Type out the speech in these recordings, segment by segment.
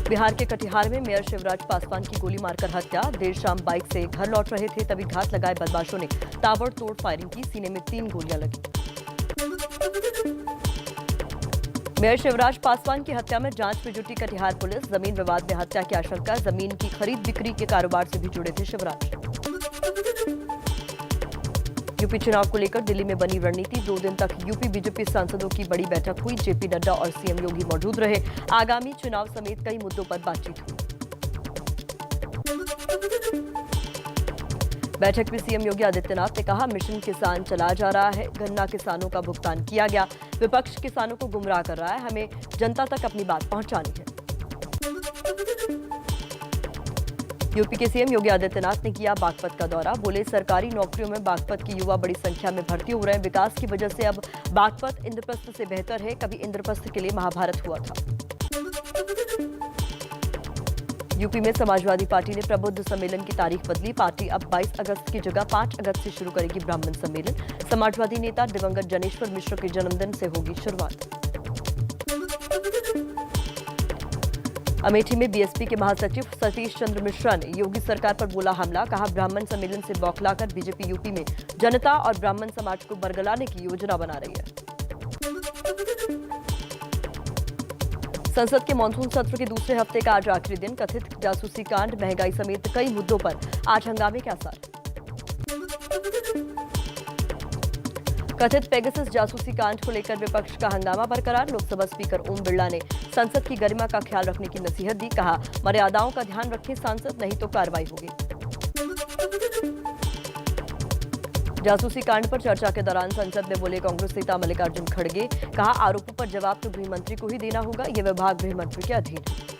बिहार के कटिहार में मेयर शिवराज पासवान की गोली मारकर हत्या। देर शाम बाइक से घर लौट रहे थे, तभी घात लगाए बदमाशों ने ताबड़तोड़ फायरिंग की। सीने में 3 गोलियां लगी। मेयर शिवराज पासवान की हत्या में जांच में जुटी कटिहार पुलिस। जमीन विवाद में हत्या की आशंका। जमीन की खरीद बिक्री के कारोबार से भी जुड़े थे शिवराज। यूपी चुनाव को लेकर दिल्ली में बनी रणनीति। 2 दिन तक यूपी बीजेपी सांसदों की बड़ी बैठक हुई। जेपी नड्डा और सीएम योगी मौजूद रहे। आगामी चुनाव समेत कई मुद्दों पर बातचीत हुई। बैठक में सीएम योगी आदित्यनाथ ने कहा, मिशन किसान चला जा रहा है, गन्ना किसानों का भुगतान किया गया। विपक्ष किसानों को गुमराह कर रहा है, हमें जनता तक अपनी बात पहुंचानी है। यूपी के सीएम योगी आदित्यनाथ ने किया बागपत का दौरा। बोले, सरकारी नौकरियों में बागपत के युवा बड़ी संख्या में भर्ती हो रहे हैं। विकास की वजह से अब बागपत इंद्रप्रस्थ से बेहतर है। कभी इंद्रप्रस्थ के लिए महाभारत हुआ था। यूपी में समाजवादी पार्टी ने प्रबुद्ध सम्मेलन की तारीख बदली। पार्टी अब 22 अगस्त की जगह 5 अगस्त से शुरू करेगी ब्राह्मण सम्मेलन। समाजवादी नेता दिवंगत जनेश्वर मिश्र के जन्मदिन से होगी शुरुआत। अमेठी में बीएसपी के महासचिव सतीश चंद्र मिश्रा ने योगी सरकार पर बोला हमला। कहा, ब्राह्मण सम्मेलन से बौखलाकर बीजेपी यूपी में जनता और ब्राह्मण समाज को बरगलाने की योजना बना रही है। संसद के मॉनसून सत्र के दूसरे हफ्ते का आज आखिरी दिन। कथित जासूसी कांड, महंगाई समेत कई मुद्दों पर आज हंगामे के आसार। कथित पेगासस जासूसी कांड को लेकर विपक्ष का हंगामा बरकरार। लोकसभा स्पीकर ओम बिरला ने संसद की गरिमा का ख्याल रखने की नसीहत दी। कहा, मर्यादाओं का ध्यान रखें सांसद, नहीं तो कार्रवाई होगी। जासूसी कांड पर चर्चा के दौरान संसद में बोले कांग्रेस नेता मल्लिकार्जुन खड़गे। कहा, आरोपों पर जवाब तो गृह मंत्री को ही देना होगा, यह विभाग गृह मंत्री के अधीन है।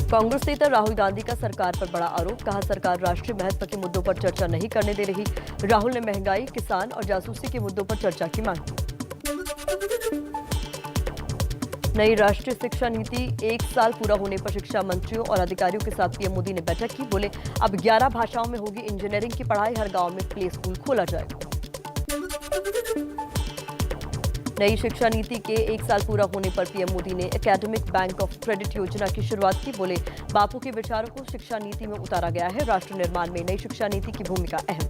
कांग्रेस नेता राहुल गांधी का सरकार पर बड़ा आरोप। कहा, सरकार राष्ट्रीय महत्व के मुद्दों पर चर्चा नहीं करने दे रही। राहुल ने महंगाई, किसान और जासूसी के मुद्दों पर चर्चा की मांग की। नई राष्ट्रीय शिक्षा नीति 1 साल पूरा होने पर शिक्षा मंत्रियों और अधिकारियों के साथ पीएम मोदी ने बैठक की। बोले, अब 11 भाषाओं में होगी इंजीनियरिंग की पढ़ाई। हर गांव में प्ले स्कूल खोला जाएगा। नई शिक्षा नीति के 1 साल पूरा होने पर पीएम मोदी ने एकेडमिक बैंक ऑफ क्रेडिट योजना की शुरुआत की। बोले, बापू के विचारों को शिक्षा नीति में उतारा गया है। राष्ट्र निर्माण में नई शिक्षा नीति की भूमिका अहम।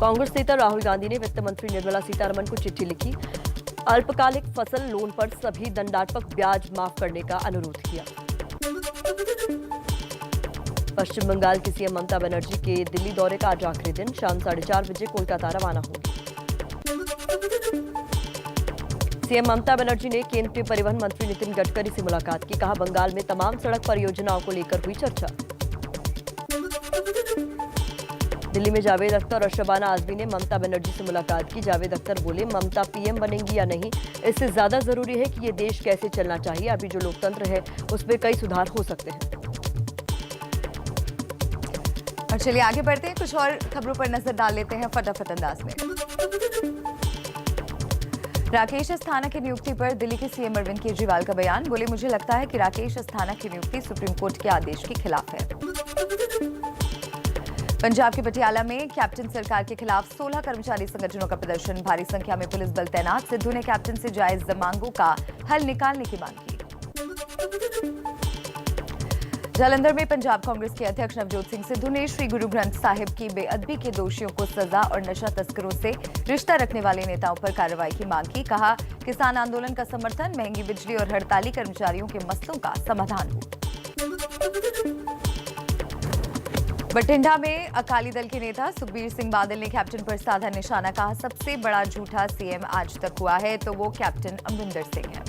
कांग्रेस नेता राहुल गांधी ने वित्त मंत्री निर्मला सीतारमण को चिट्ठी लिखी। अल्पकालिक फसल लोन पर सभी दंडात्मक ब्याज माफ करने का अनुरोध किया। पश्चिम बंगाल की सीएम ममता बनर्जी के दिल्ली दौरे का आज आखिरी दिन। शाम 4:30 बजे कोलकाता रवाना होगी। सीएम ममता बनर्जी ने केंद्रीय परिवहन मंत्री नितिन गडकरी से मुलाकात की। कहा, बंगाल में तमाम सड़क परियोजनाओं को लेकर हुई चर्चा। दिल्ली में जावेद अख्तर और शबाना आजमी ने ममता बनर्जी से मुलाकात की। जावेद अख्तर बोले, ममता पीएम बनेंगी या नहीं, इससे ज्यादा जरूरी है कि ये देश कैसे चलना चाहिए। अभी जो लोकतंत्र है उसमें कई सुधार हो सकते हैं। और चलिए आगे बढ़ते हैं, कुछ और खबरों पर नजर डाल लेते हैं फटाफट अंदाज में। राकेश अस्थाना की नियुक्ति पर दिल्ली के सीएम अरविंद केजरीवाल का बयान। बोले, मुझे लगता है कि राकेश अस्थाना की नियुक्ति सुप्रीम कोर्ट के आदेश के खिलाफ है। पंजाब के पटियाला में कैप्टन सरकार के खिलाफ 16 कर्मचारी संगठनों का प्रदर्शन। भारी संख्या में पुलिस बल तैनात। सिद्धू ने कैप्टन से जायज मांगों का हल निकालने की मांग की। जालंधर में पंजाब कांग्रेस के अध्यक्ष नवजोत सिंह सिद्धू ने श्री गुरु ग्रंथ साहिब की बेअदबी के दोषियों को सजा और नशा तस्करों से रिश्ता रखने वाले नेताओं पर कार्रवाई की मांग की। कहा, किसान आंदोलन का समर्थन, महंगी बिजली और हड़ताली कर्मचारियों के मसलों का समाधान हो। बठिंडा में अकाली दल के नेता सुखबीर सिंह बादल ने कैप्टन पर साधा निशाना। कहा, सबसे बड़ा झूठा सीएम आज तक हुआ है तो वो कैप्टन अमरिंदर सिंह है।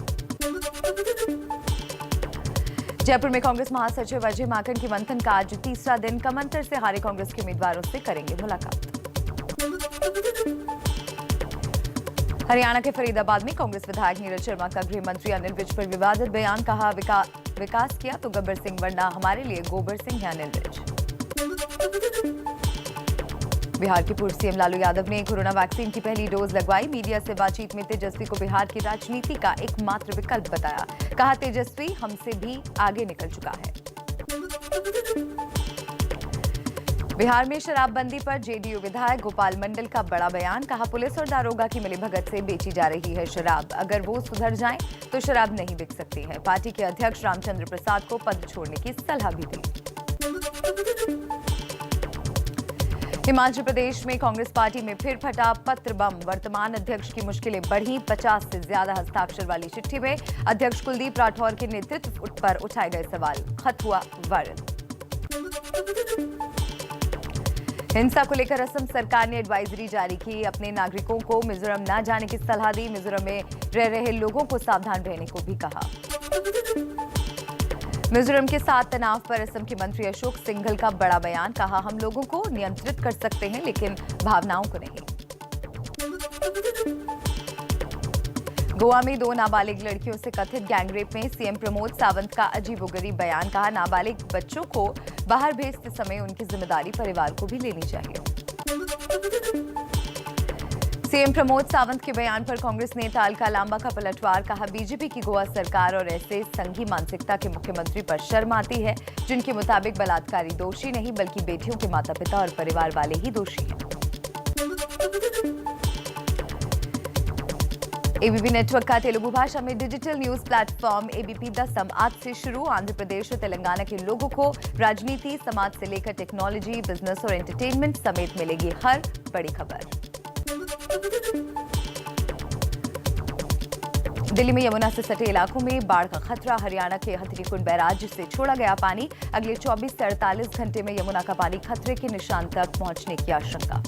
जयपुर में कांग्रेस महासचिव अजय माकन की मंथन का आज तीसरा दिन। कमंतर से हारे कांग्रेस के उम्मीदवारों से करेंगे मुलाकात। हरियाणा के फरीदाबाद में कांग्रेस विधायक नीरज शर्मा का गृह मंत्री अनिल विज पर विवादित बयान। कहा, विकास किया तो गब्बर सिंह, वरना हमारे लिए गोबर सिंह है अनिल विज। बिहार के पूर्व सीएम लालू यादव ने कोरोना वैक्सीन की पहली डोज लगवाई। मीडिया से बातचीत में तेजस्वी को बिहार की राजनीति का एकमात्र विकल्प बताया। कहा, तेजस्वी हमसे भी आगे निकल चुका है। बिहार में शराबबंदी पर जेडीयू विधायक गोपाल मंडल का बड़ा बयान। कहा, पुलिस और दारोगा की मिलीभगत से बेची जा रही है शराब। अगर वो सुधर जाएं तो शराब नहीं बिक सकती है। पार्टी के अध्यक्ष रामचंद्र प्रसाद को पद छोड़ने की सलाह भी दी। हिमाचल प्रदेश में कांग्रेस पार्टी में फिर फटा पत्र बम। वर्तमान अध्यक्ष की मुश्किलें बढ़ी। 50 से ज्यादा हस्ताक्षर वाली चिट्ठी में अध्यक्ष कुलदीप राठौर के नेतृत्व पर उठाए गए सवाल। खत हुआ वायरल। हिंसा को लेकर असम सरकार ने एडवाइजरी जारी की। अपने नागरिकों को मिजोरम न जाने की सलाह दी। मिजोरम में रह रहे लोगों को सावधान रहने को भी कहा। मिजोरम के साथ तनाव पर असम के मंत्री अशोक सिंघल का बड़ा बयान। कहा, हम लोगों को नियंत्रित कर सकते हैं लेकिन भावनाओं को नहीं। गोवा में 2 नाबालिग लड़कियों से कथित गैंगरेप में सीएम प्रमोद सावंत का अजीबोगरीब बयान। कहा, नाबालिग बच्चों को बाहर भेजते समय उनकी जिम्मेदारी परिवार को भी लेनी चाहिए। सीएम प्रमोद सावंत के बयान पर कांग्रेस नेता अलका लांबा का पलटवार। कहा, बीजेपी की गोवा सरकार और ऐसे संघी मानसिकता के मुख्यमंत्री पर शर्म आती है, जिनके मुताबिक बलात्कारी दोषी नहीं बल्कि बेटियों के माता पिता और परिवार वाले ही दोषी हैं। एबीपी नेटवर्क का तेलुगु भाषा में डिजिटल न्यूज प्लेटफॉर्म एबीपी दसम आज से शुरू। आंध्र प्रदेश और तेलंगाना के लोगों को राजनीति, समाज से लेकर टेक्नोलॉजी, बिजनेस और एंटरटेनमेंट समेत मिलेगी हर बड़ी खबर। दिल्ली में यमुना से सटे इलाकों में बाढ़ का खतरा। हरियाणा के हथनीकुंड बैराज से छोड़ा गया पानी। अगले 24 से 48 घंटे में यमुना का पानी खतरे के निशान तक पहुंचने की आशंका।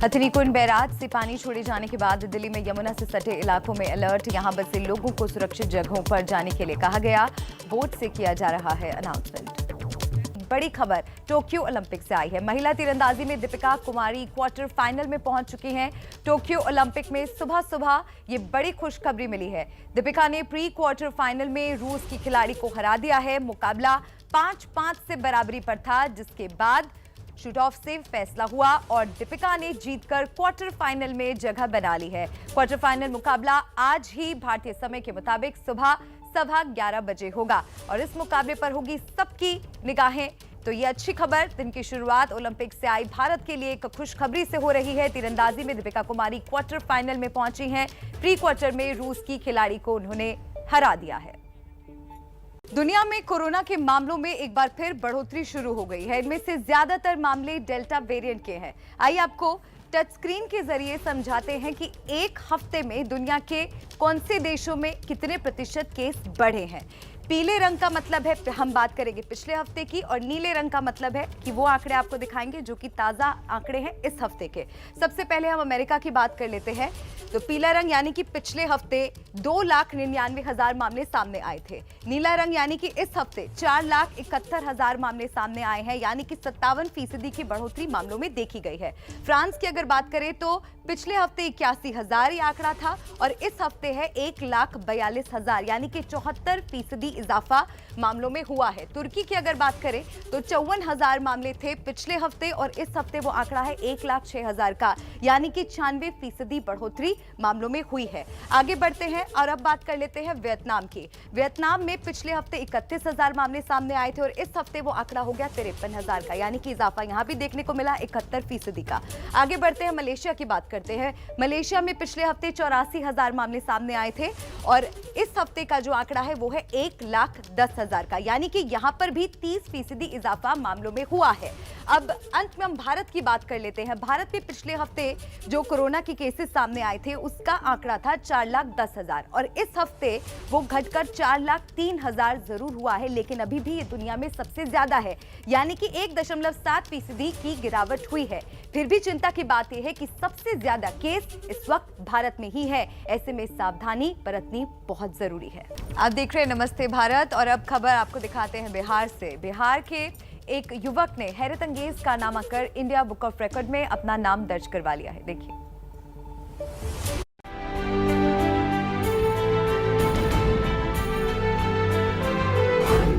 हथनीकुंड बैराज से पानी छोड़े जाने के बाद दिल्ली में यमुना से सटे इलाकों में अलर्ट। यहां बसे लोगों को सुरक्षित जगहों पर जाने के लिए कहा गया। बोर्ड से किया जा रहा है अनाउंसमेंट। बड़ी खबर टोक्यो ओलंपिक से आई है। महिला तीरंदाजी में दीपिका कुमारी क्वार्टर फाइनल में पहुंच चुकी हैं। टोक्यो ओलंपिक में सुबह सुबह ये बड़ी खुशखबरी मिली है। दीपिका ने प्री क्वार्टर फाइनल में रूस की खिलाड़ी को हरा दिया है। मुकाबला 5-5 से बराबरी पर था, जिसके बाद शूट ऑफ से फैसला हुआ और दीपिका ने जीतकर क्वार्टर फाइनल में जगह बना ली है। क्वार्टर फाइनल मुकाबला आज ही भारतीय समय के मुताबिक सुबह 11:15 बजे होगा और इस मुकाबले पर होगी सबकी निगाहें। तो ये अच्छी खबर, दिन की शुरुआत ओलंपिक से आई भारत के लिए एक खुशखबरी से हो रही है। तीरंदाजी में दीपिका कुमारी क्वार्टर फाइनल में पहुंची हैं। प्री क्वार्टर में रूस की खिलाड़ी को उन्होंने हरा दिया है। दुनिया में कोरोना के मामलों में एक बार फिर बढ़ोतरी शुरू हो गई है। इनमें से ज्यादातर मामले डेल्टा वेरिएंट के हैं। आइए आपको टच स्क्रीन के जरिए समझाते हैं कि एक हफ्ते में दुनिया के कौन से देशों में कितने प्रतिशत केस बढ़े हैं। पीले रंग का मतलब है हम बात करेंगे पिछले हफ्ते की और नीले रंग का मतलब है कि वो आंकड़े आपको दिखाएंगे जो कि ताजा आंकड़े हैं इस हफ्ते के। सबसे पहले हम अमेरिका की बात कर लेते हैं। तो पीला रंग यानी कि पिछले हफ्ते 2,99,000 मामले सामने आए थे। नीला रंग यानी कि इस हफ्ते 4,71,000 मामले सामने आए हैं, यानी कि 57% की बढ़ोतरी मामलों में देखी गई है। फ्रांस की अगर बात करें तो पिछले हफ्ते 81,000 ये आंकड़ा था और इस हफ्ते है 1,42,000, यानी कि 74% इजाफा मामलों में हुआ है। तुर्की की अगर बात करें तो 54,000 मामले थे पिछले हफ्ते और इस हफ्ते वो आंकड़ा है 1,06,000 का, यानी कि 96% बढ़ोतरी मामलों में हुई है। आगे बढ़ते हैं और अब बात कर लेते हैं वियतनाम की। वियतनाम में पिछले हफ्ते 31,000 मामले सामने आए थे और इस हफ्ते वो आंकड़ा हो गया 53,000 का, यानी कि इजाफा यहां भी देखने को मिला 71% का। आगे बढ़ते हैं मलेशिया की बात करते हैं। मलेशिया में पिछले हफ्ते 84,000 मामले सामने आए थे और इस हफ्ते का जो आंकड़ा है वो है 1,10,000 का, यानी कि यहां पर भी 30% इजाफा मामलों में हुआ है। अब अंत में हम भारत की बात कर लेते हैं। भारत में पिछले हफ्ते जो कोरोना के केसेस सामने आए थे उसका आंकड़ा था 4,10,000 और इस हफ्ते वो घटकर 4,03,000 जरूर हुआ है, लेकिन अभी भी ये दुनिया में सबसे ज्यादा है, यानी कि 1.7% की गिरावट हुई है। फिर भी चिंता की बात यह है कि सबसे ज्यादा केस इस वक्त भारत में ही है। ऐसे में सावधानी बरतनी बहुत जरूरी है। आप देख रहे हैं नमस्ते भारत और अब खबर आपको दिखाते हैं बिहार से। बिहार के एक युवक ने हैरत अंगेज कारनामा कर इंडिया बुक ऑफ रिकॉर्ड में अपना नाम दर्ज करवा लिया है। देखिए।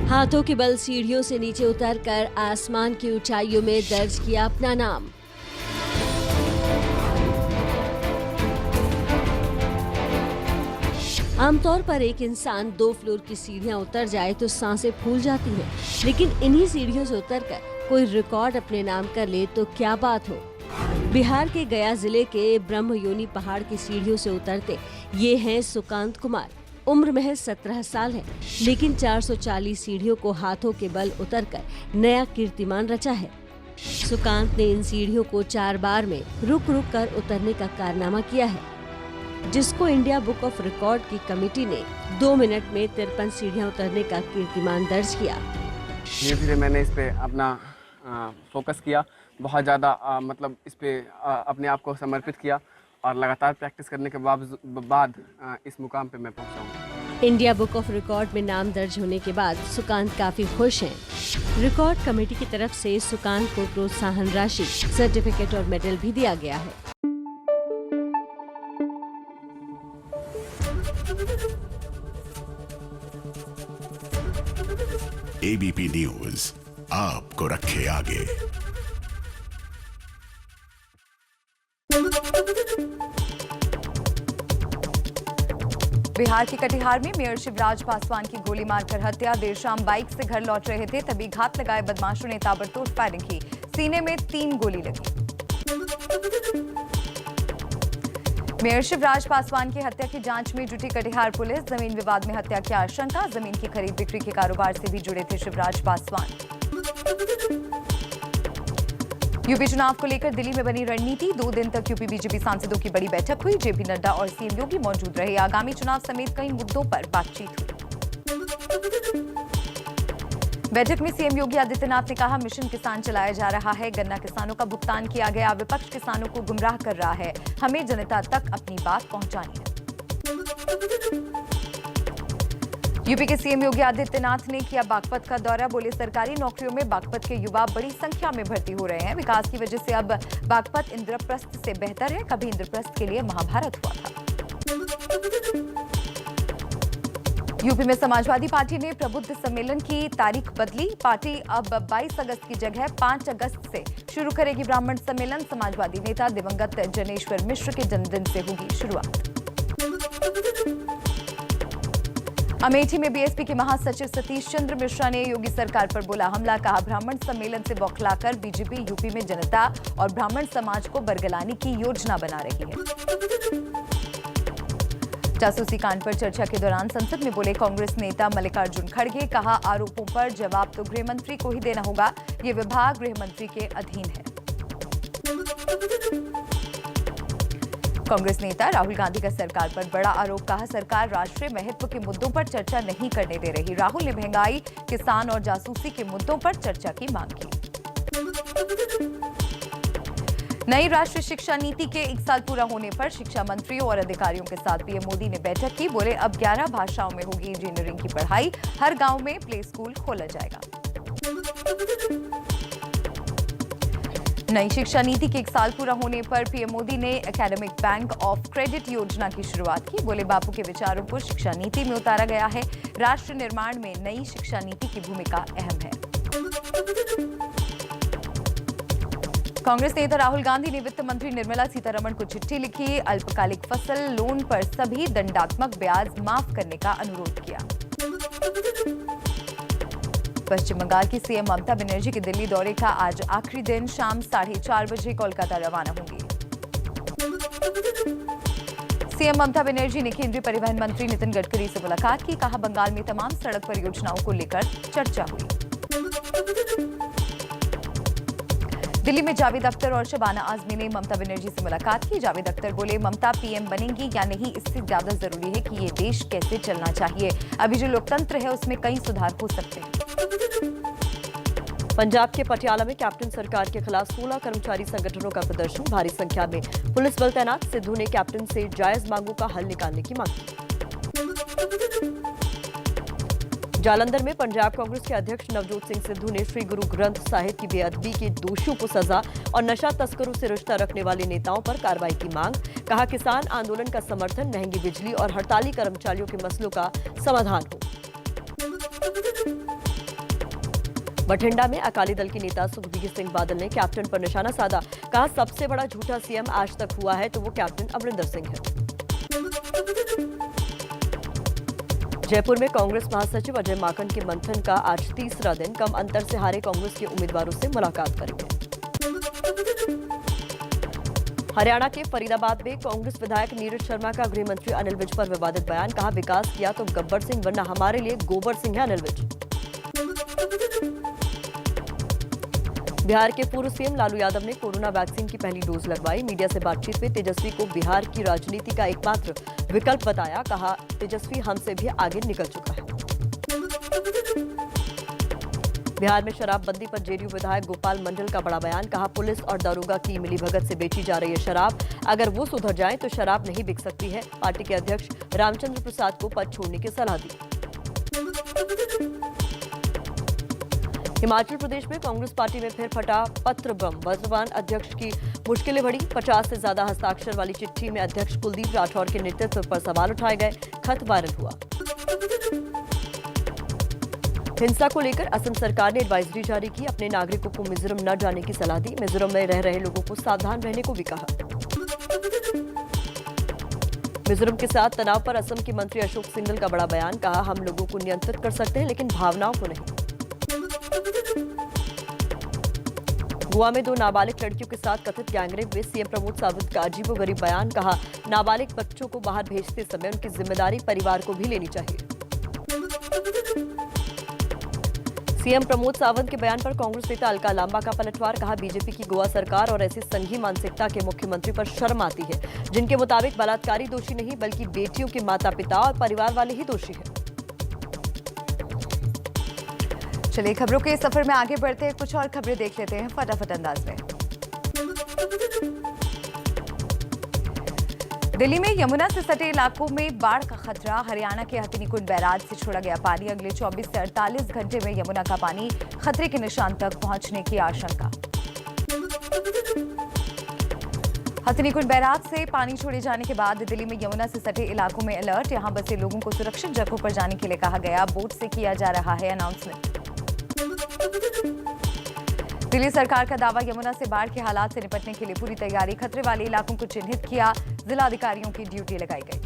हाथों के बल सीढ़ियों से नीचे उतरकर आसमान की ऊंचाइयों में दर्ज किया अपना नाम। आमतौर पर एक इंसान 2 फ्लोर की सीढ़ियां उतर जाए तो सांसें फूल जाती हैं, लेकिन इन्हीं सीढ़ियों से उतरकर कोई रिकॉर्ड अपने नाम कर ले तो क्या बात हो। बिहार के गया जिले के ब्रह्मयोनी पहाड़ की सीढ़ियों से उतरते ये हैं सुकांत कुमार। उम्र महज 17 साल है, लेकिन 440 सीढ़ियों को हाथों के बल उतरकर नया कीर्तिमान रचा है। सुकांत ने इन सीढ़ियों को 4 बार में रुक रुक कर उतरने का कारनामा किया है, जिसको इंडिया बुक ऑफ रिकॉर्ड की कमेटी ने 2 मिनट में 53 सीढ़ियां उतरने का कीर्तिमान दर्ज किया। धीरे धीरे मैंने इस पे अपना फोकस किया, बहुत ज़्यादा मतलब इस पे अपने आप को समर्पित किया और लगातार प्रैक्टिस करने के बाद इस मुकाम पे मैं पहुंचा हूँ। इंडिया बुक ऑफ रिकॉर्ड में नाम दर्ज होने के बाद सुकांत काफी खुश हैं। रिकॉर्ड कमेटी की तरफ से सुकांत को प्रोत्साहन राशि, सर्टिफिकेट और मेडल भी दिया गया है। एबीपी न्यूज आपको रखे आगे। बिहार के कटिहार में मेयर शिवराज पासवान की गोली मारकर हत्या। देर शाम बाइक से घर लौट रहे थे, तभी घात लगाए बदमाशों ने ताबड़तोड़ फायरिंग की। सीने में 3 गोली लगी। मेयर शिवराज पासवान की हत्या की जांच में जुटी कटिहार पुलिस। जमीन विवाद में हत्या की आशंका। जमीन की खरीद बिक्री के कारोबार से भी जुड़े थे शिवराज पासवान। यूपी चुनाव को लेकर दिल्ली में बनी रणनीति। 2 दिन तक यूपी बीजेपी सांसदों की बड़ी बैठक हुई। जेपी नड्डा और सीएम योगी मौजूद रहे। आगामी चुनाव समेत कई मुद्दों पर बातचीत हुई। बैठक में सीएम योगी आदित्यनाथ ने कहा, मिशन किसान चलाया जा रहा है, गन्ना किसानों का भुगतान किया गया, विपक्ष किसानों को गुमराह कर रहा है, हमें जनता तक अपनी बात पहुंचानी है। यूपी के सीएम योगी आदित्यनाथ ने किया बागपत का दौरा। बोले, सरकारी नौकरियों में बागपत के युवा बड़ी संख्या में भर्ती हो रहे हैं। विकास की वजह से अब बागपत इंद्रप्रस्थ से बेहतर है। कभी इंद्रप्रस्थ के लिए महाभारत हुआ था। यूपी में समाजवादी पार्टी ने प्रबुद्ध सम्मेलन की तारीख बदली। पार्टी अब 22 अगस्त की जगह 5 अगस्त से शुरू करेगी ब्राह्मण सम्मेलन। समाजवादी नेता दिवंगत जनेश्वर मिश्र के जन्मदिन से होगी शुरुआत। अमेठी में बीएसपी के महासचिव सतीश चंद्र मिश्रा ने योगी सरकार पर बोला हमला। कहा, ब्राह्मण सम्मेलन से बौखलाकर बीजेपी यूपी में जनता और ब्राह्मण समाज को बरगलाने की योजना बना रही है। जासूसी कांड पर चर्चा के दौरान संसद में बोले कांग्रेस नेता मल्लिकार्जुन खड़गे। कहा, आरोपों पर जवाब तो गृह मंत्री को ही देना होगा, ये विभाग गृह मंत्री के अधीन है। कांग्रेस नेता राहुल गांधी का सरकार पर बड़ा आरोप। कहा, सरकार राष्ट्रीय महत्व के मुद्दों पर चर्चा नहीं करने दे रही। राहुल ने महंगाई, किसान और जासूसी के मुद्दों पर चर्चा की मांग की। नई राष्ट्रीय शिक्षा नीति के 1 साल पूरा होने पर शिक्षा मंत्रियों और अधिकारियों के साथ पीएम मोदी ने बैठक की। बोले, अब 11 भाषाओं में होगी इंजीनियरिंग की पढ़ाई। हर गांव में प्ले स्कूल खोला जाएगा। नई शिक्षा नीति के 1 साल पूरा होने पर पीएम मोदी ने एकेडमिक बैंक ऑफ क्रेडिट योजना की शुरुआत की। बोले, बापू के विचारों को शिक्षा नीति में उतारा गया है। राष्ट्र निर्माण में नई शिक्षा नीति की भूमिका अहम है। कांग्रेस नेता राहुल गांधी ने वित्त मंत्री निर्मला सीतारमण को चिट्ठी लिखी। अल्पकालिक फसल लोन पर सभी दंडात्मक ब्याज माफ करने का अनुरोध किया। पश्चिम बंगाल की सीएम ममता बनर्जी के दिल्ली दौरे का आज आखिरी दिन। शाम 4:30 बजे कोलकाता रवाना होंगी। सीएम ममता बनर्जी ने केंद्रीय परिवहन मंत्री नितिन गडकरी से मुलाकात की। कहा, बंगाल में तमाम सड़क परियोजनाओं को लेकर चर्चा हुई। दिल्ली में जावेद अख्तर और शबाना आजमी ने ममता बनर्जी से मुलाकात की। जावेद अख्तर बोले, ममता पीएम बनेंगी या नहीं, इससे ज्यादा जरूरी है कि ये देश कैसे चलना चाहिए। अभी जो लोकतंत्र है उसमें कई सुधार हो सकते हैं। पंजाब के पटियाला में कैप्टन सरकार के खिलाफ 16 कर्मचारी संगठनों का प्रदर्शन। भारी संख्या में पुलिस बल तैनात। सिद्धू ने कैप्टन से जायज मांगों का हल निकालने की मांग की। जालंधर में पंजाब कांग्रेस के अध्यक्ष नवजोत सिंह सिद्धू ने श्री गुरु ग्रंथ साहिब की बेअदबी के दोषियों को सजा और नशा तस्करों से रिश्ता रखने वाले नेताओं पर कार्रवाई की मांग। कहा, किसान आंदोलन का समर्थन, महंगी बिजली और हड़ताली कर्मचारियों के मसलों का समाधान हो। बठिंडा में अकाली दल के नेता सुखबीर सिंह बादल ने कैप्टन पर निशाना साधा। कहा, सबसे बड़ा झूठा सीएम आज तक हुआ है तो वो कैप्टन अमरिंदर सिंह है। जयपुर में कांग्रेस महासचिव अजय माकन के मंथन का आज तीसरा दिन। कम अंतर से हारे कांग्रेस के उम्मीदवारों से मुलाकात करेंगे। हरियाणा के फरीदाबाद में कांग्रेस विधायक नीरज शर्मा का गृह मंत्री अनिल विज पर विवादित बयान। कहा, विकास किया तो गब्बर सिंह वरना हमारे लिए गोबर सिंह है अनिल विज। बिहार के पूर्व सीएम लालू यादव ने कोरोना वैक्सीन की पहली डोज लगवाई। मीडिया से बातचीत में तेजस्वी को बिहार की राजनीति का एकमात्र विकल्प बताया। कहा, तेजस्वी हमसे भी आगे निकल चुका है। बिहार में शराबबंदी पर जेडीयू विधायक गोपाल मंडल का बड़ा बयान। कहा, पुलिस और दारोगा की मिलीभगत से बेची जा रही है शराब। अगर वो सुधर जाएं तो शराब नहीं बिक सकती है। पार्टी के अध्यक्ष रामचंद्र प्रसाद को पद छोड़ने की सलाह दी। हिमाचल प्रदेश में कांग्रेस पार्टी में फिर फटा पत्र बम। वर्तमान अध्यक्ष की मुश्किलें बढ़ी। 50 से ज्यादा हस्ताक्षर वाली चिट्ठी में अध्यक्ष कुलदीप राठौर के नेतृत्व पर सवाल उठाए गए। खत वायरल हुआ। हिंसा को लेकर असम सरकार ने एडवाइजरी जारी की। अपने नागरिकों को मिजोरम न जाने की सलाह दी। मिजोरम में रह रहे लोगों को सावधान रहने को भी कहा। मिजोरम के साथ तनाव पर असम के मंत्री अशोक सिंघल का बड़ा बयान। कहा, हम लोगों को नियंत्रित कर सकते हैं लेकिन भावनाओं को नहीं। गोवा में 2 नाबालिग लड़कियों के साथ कथित गैंगरेप में सीएम प्रमोद सावंत का अजीबोगरीब बयान। कहा, नाबालिग बच्चों को बाहर भेजते समय उनकी जिम्मेदारी परिवार को भी लेनी चाहिए। सीएम प्रमोद सावंत के बयान पर कांग्रेस नेता अलका लांबा का पलटवार। कहा, बीजेपी की गोवा सरकार और ऐसी संघी मानसिकता के मुख्यमंत्री पर शर्म आती है, जिनके मुताबिक बलात्कारी दोषी नहीं बल्कि बेटियों के माता पिता और परिवार वाले ही दोषी हैं। चलिए खबरों के सफर में आगे बढ़ते हैं। कुछ और खबरें देख लेते हैं फटाफट अंदाज में। दिल्ली में यमुना से सटे इलाकों में बाढ़ का खतरा। हरियाणा के हथिनीकुंड बैराज से छोड़ा गया पानी। अगले 24 से 48 घंटे में यमुना का पानी खतरे के निशान तक पहुंचने की आशंका। हथिनीकुंड बैराज से पानी छोड़े जाने के बाद दिल्ली में यमुना से सटे इलाकों में अलर्ट। यहां बसे लोगों को सुरक्षित जगहों पर जाने के लिए कहा गया। बोट से किया जा रहा है अनाउंसमेंट। दिल्ली सरकार का दावा, यमुना से बाढ़ के हालात से निपटने के लिए पूरी तैयारी। खतरे वाले इलाकों को चिन्हित किया। जिला अधिकारियों की ड्यूटी लगाई गई।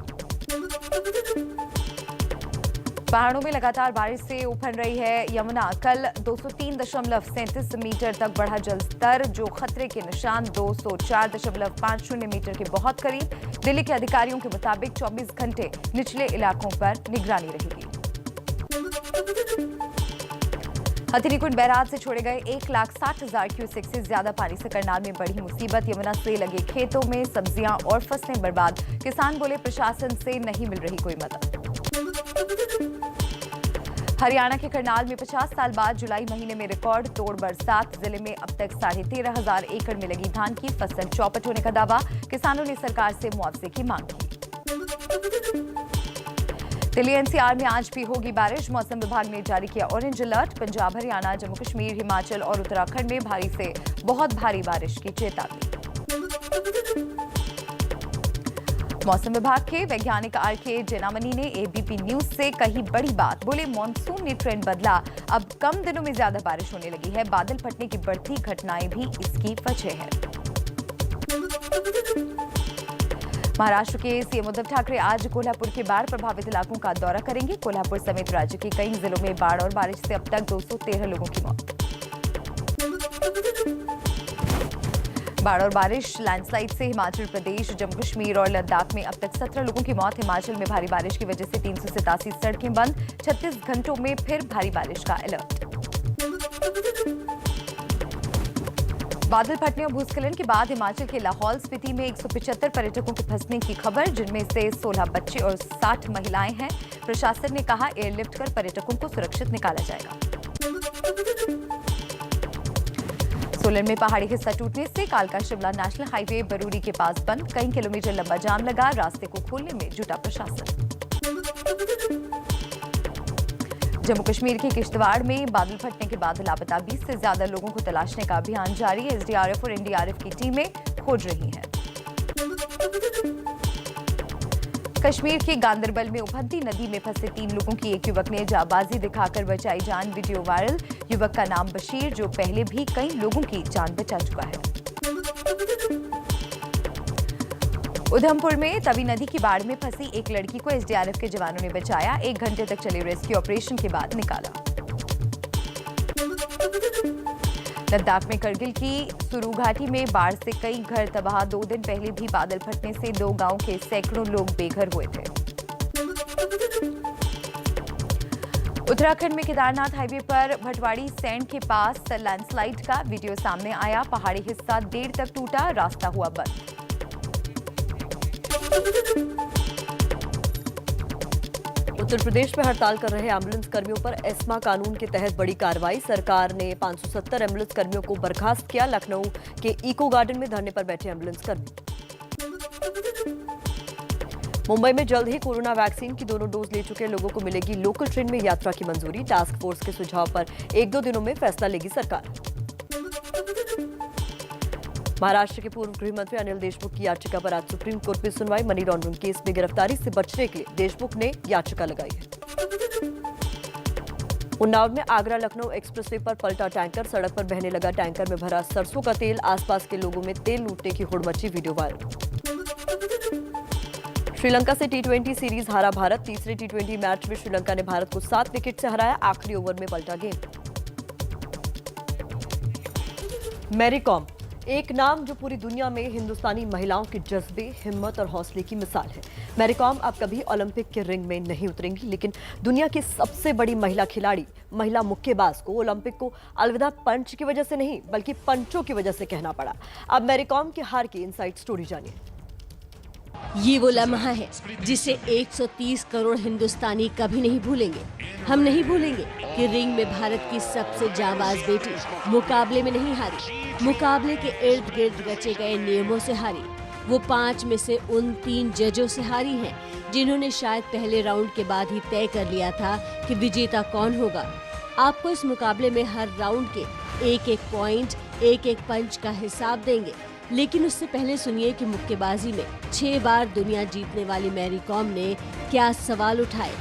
पहाड़ों में लगातार बारिश से उफन रही है यमुना। कल 203.37 मीटर तक बढ़ा जलस्तर, जो खतरे के निशान 204.50 मीटर के बहुत करीब। दिल्ली के अधिकारियों के मुताबिक 24 घंटे निचले इलाकों पर निगरानी रहेगी। हथिनीकुंड बैराज से छोड़े गए 1,60,000 क्यूसेक से ज्यादा पानी से करनाल में बढ़ी मुसीबत। यमुना से लगे खेतों में सब्जियां और फसलें बर्बाद। किसान बोले, प्रशासन से नहीं मिल रही कोई मदद। हरियाणा के करनाल में 50 साल बाद जुलाई महीने में रिकॉर्ड तोड़ बरसात। जिले में अब तक 13,500 एकड़ में लगी धान की फसल चौपट होने का दावा। किसानों ने सरकार से मुआवजे की मांग की। दिल्ली एनसीआर में आज भी होगी बारिश। मौसम विभाग ने जारी किया ऑरेंज अलर्ट। पंजाब, हरियाणा, जम्मू कश्मीर, हिमाचल और उत्तराखंड में भारी से बहुत भारी बारिश की चेतावनी। मौसम विभाग के वैज्ञानिक आरके जेनामनी ने एबीपी न्यूज से कही बड़ी बात। बोले, मॉनसून ने ट्रेंड बदला। अब कम दिनों में ज्यादा बारिश होने लगी है। बादल फटने की बढ़ती घटनाएं भी इसकी वजह है। महाराष्ट्र के सीएम उद्धव ठाकरे आज कोल्हापुर के बाढ़ प्रभावित इलाकों का दौरा करेंगे। कोल्हापुर समेत राज्य के कई जिलों में बाढ़ और बारिश से अब तक 213 लोगों की मौत। बाढ़ और बारिश, लैंडस्लाइड से हिमाचल प्रदेश, जम्मू कश्मीर और लद्दाख में अब तक 17 लोगों की मौत। हिमाचल में भारी बारिश की वजह से 387 सड़कें बंद। 36 घंटों में फिर भारी बारिश का अलर्ट। बादल फटने और भूस्खलन के बाद हिमाचल के लाहौल स्पीति में 175 पर्यटकों के फंसने की खबर, जिनमें से 16 बच्चे और 60 महिलाएं हैं। प्रशासन ने कहा, एयरलिफ्ट कर पर्यटकों को सुरक्षित निकाला जाएगा। सोलन में पहाड़ी हिस्सा टूटने से कालका शिमला नेशनल हाईवे बरूरी के पास बंद। कई किलोमीटर लंबा जाम लगा। रास्ते को खोलने में जुटा प्रशासन। जम्मू कश्मीर के किश्तवाड़ में बादल फटने के बाद लापता 20 से ज्यादा लोगों को तलाशने का अभियान जारी है। एसडीआरएफ और एनडीआरएफ की टीमें खोज रही हैं। कश्मीर के गांदरबल में उफनती नदी में फंसे 3 लोगों की एक युवक ने जाबाजी दिखाकर बचाई जान। Video viral. युवक का नाम बशीर, जो पहले भी कई लोगों की जान बचा चुका है। उधमपुर में तवी नदी की बाढ़ में फंसी एक लड़की को एसडीआरएफ के जवानों ने बचाया। 1 घंटे तक चले रेस्क्यू ऑपरेशन के बाद निकाला। लद्दाख में करगिल की सुरू घाटी में बाढ़ से कई घर तबाह। 2 दिन पहले भी बादल फटने से 2 गांव के सैकड़ों लोग बेघर हुए थे। उत्तराखंड में केदारनाथ हाईवे पर भटवाड़ी सैंड के पास लैंडस्लाइड का वीडियो सामने आया। पहाड़ी हिस्सा देर तक टूटा, रास्ता हुआ बंद। उत्तर प्रदेश में हड़ताल कर रहे एम्बुलेंस कर्मियों पर एस्मा कानून के तहत बड़ी कार्रवाई। सरकार ने 570 एम्बुलेंस कर्मियों को बर्खास्त किया। लखनऊ के इको गार्डन में धरने पर बैठे एम्बुलेंस कर्मी। मुंबई में जल्द ही कोरोना वैक्सीन की दोनों डोज ले चुके लोगों को मिलेगी लोकल ट्रेन में यात्रा की मंजूरी। टास्क फोर्स के सुझाव पर 1-2 दिनों में फैसला लेगी सरकार। महाराष्ट्र के पूर्व गृह मंत्री अनिल देशमुख की याचिका पर आज सुप्रीम कोर्ट में सुनवाई। मनी लॉन्ड्रिंग केस में गिरफ्तारी से बचने के लिए देशमुख ने याचिका लगाई है। उन्नाव में आगरा लखनऊ एक्सप्रेसवे पर पलटा टैंकर। सड़क पर बहने लगा टैंकर में भरा सरसों का तेल। आसपास के लोगों में तेल लूटने की होड़ मची, वीडियो वायरल। श्रीलंका से टी20 सीरीज हारा भारत। तीसरे टी20 मैच में श्रीलंका ने भारत को 7 विकेट से हराया। आखिरी ओवर में पलटा गेम। मैरी कॉम, एक नाम जो पूरी दुनिया में हिंदुस्तानी महिलाओं के जज्बे, हिम्मत और हौसले की मिसाल है। मैरी कॉम अब कभी ओलंपिक के रिंग में नहीं उतरेंगी, लेकिन दुनिया की सबसे बड़ी महिला खिलाड़ी, महिला मुक्केबाज को ओलंपिक को अलविदा पंच की वजह से नहीं, बल्कि पंचों की वजह से कहना पड़ा। अब मैरी कॉम की हार की इनसाइड स्टोरी जानिए। ये वो लम्हा है जिसे 130 करोड़ हिंदुस्तानी कभी नहीं भूलेंगे। हम नहीं भूलेंगे कि रिंग में भारत की सबसे जाबाज बेटी मुकाबले में नहीं हारी, मुकाबले के इर्द गिर्द रचे गए नियमों से हारी। वो 5 में से उन 3 जजों से हारी हैं जिन्होंने शायद पहले राउंड के बाद ही तय कर लिया था कि विजेता कौन होगा। आपको इस मुकाबले में हर राउंड के एक-एक पॉइंट, एक-एक पंच का हिसाब देंगे, लेकिन उससे पहले सुनिए कि मुक्केबाजी में 6 बार दुनिया जीतने वाली मैरी कॉम ने क्या सवाल उठाए।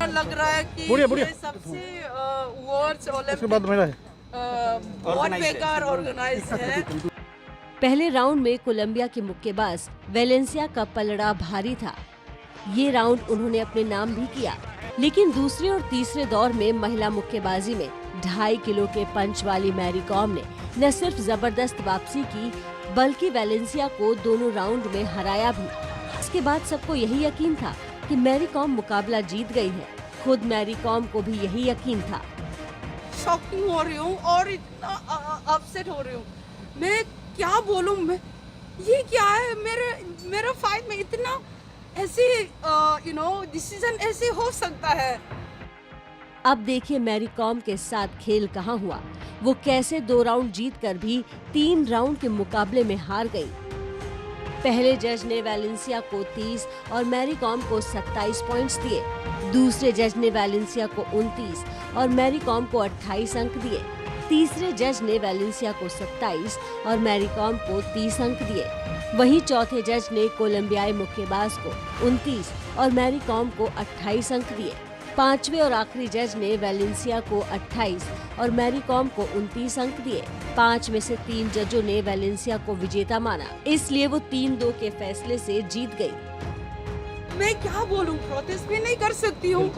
लग रहा है कि ये सबसे वर्ल्ड ओलंपिक बहुत बेकार ऑर्गेनाइज है। पहले राउंड में कोलंबिया के मुक्केबाज वेलेंसिया का पलड़ा भारी था। ये राउंड उन्होंने अपने नाम भी किया, लेकिन दूसरे और तीसरे दौर में महिला मुक्केबाजी में 2.5 किलो के पंच वाली मैरी कॉम ने न सिर्फ जबरदस्त वापसी की, बल्कि वेलेंसिया को दोनों राउंड में हराया भी। इसके बाद सबको यही यकीन था कि मैरी कॉम मुकाबला जीत गई है। खुद मैरी कॉम को भी यही यकीन था। शॉकिंग हो रही हूँ और इतना अपसेट हो रही हूँ। मैं क्या बोलूँ, मैं ये क्या है, मेरा फाइट में इतना ऐसे डिसीजन ऐसे हो सकता है। अब देखिए मैरी कॉम के साथ खेल कहाँ हुआ। वो कैसे 2 राउंड जीतकर भी 3 राउंड के मुकाबले में हार गई। पहले जज ने वेलेंसिया को 30 और मैरी कॉम को 27 पॉइंट्स दिए। दूसरे जज ने वेलेंसिया को 29 और मैरी कॉम को 28 अंक दिए। तीसरे जज ने वेलेंसिया को 27 और मैरी कॉम को 30 अंक दिए। वहीं चौथे जज ने कोलंबियाई मुक्केबाज को 29 और मैरी कॉम को 28 अंक दिए। 5वें और आखिरी जज ने वेलेंसिया को 28 और मैरी कॉम को 29 अंक दिए। 5 में से 3 जजों ने वेलेंसिया को विजेता माना, इसलिए वो 3-2 के फैसले से जीत गई। मैं क्या बोलूं, प्रोटेस्ट भी नहीं कर सकती हूँ।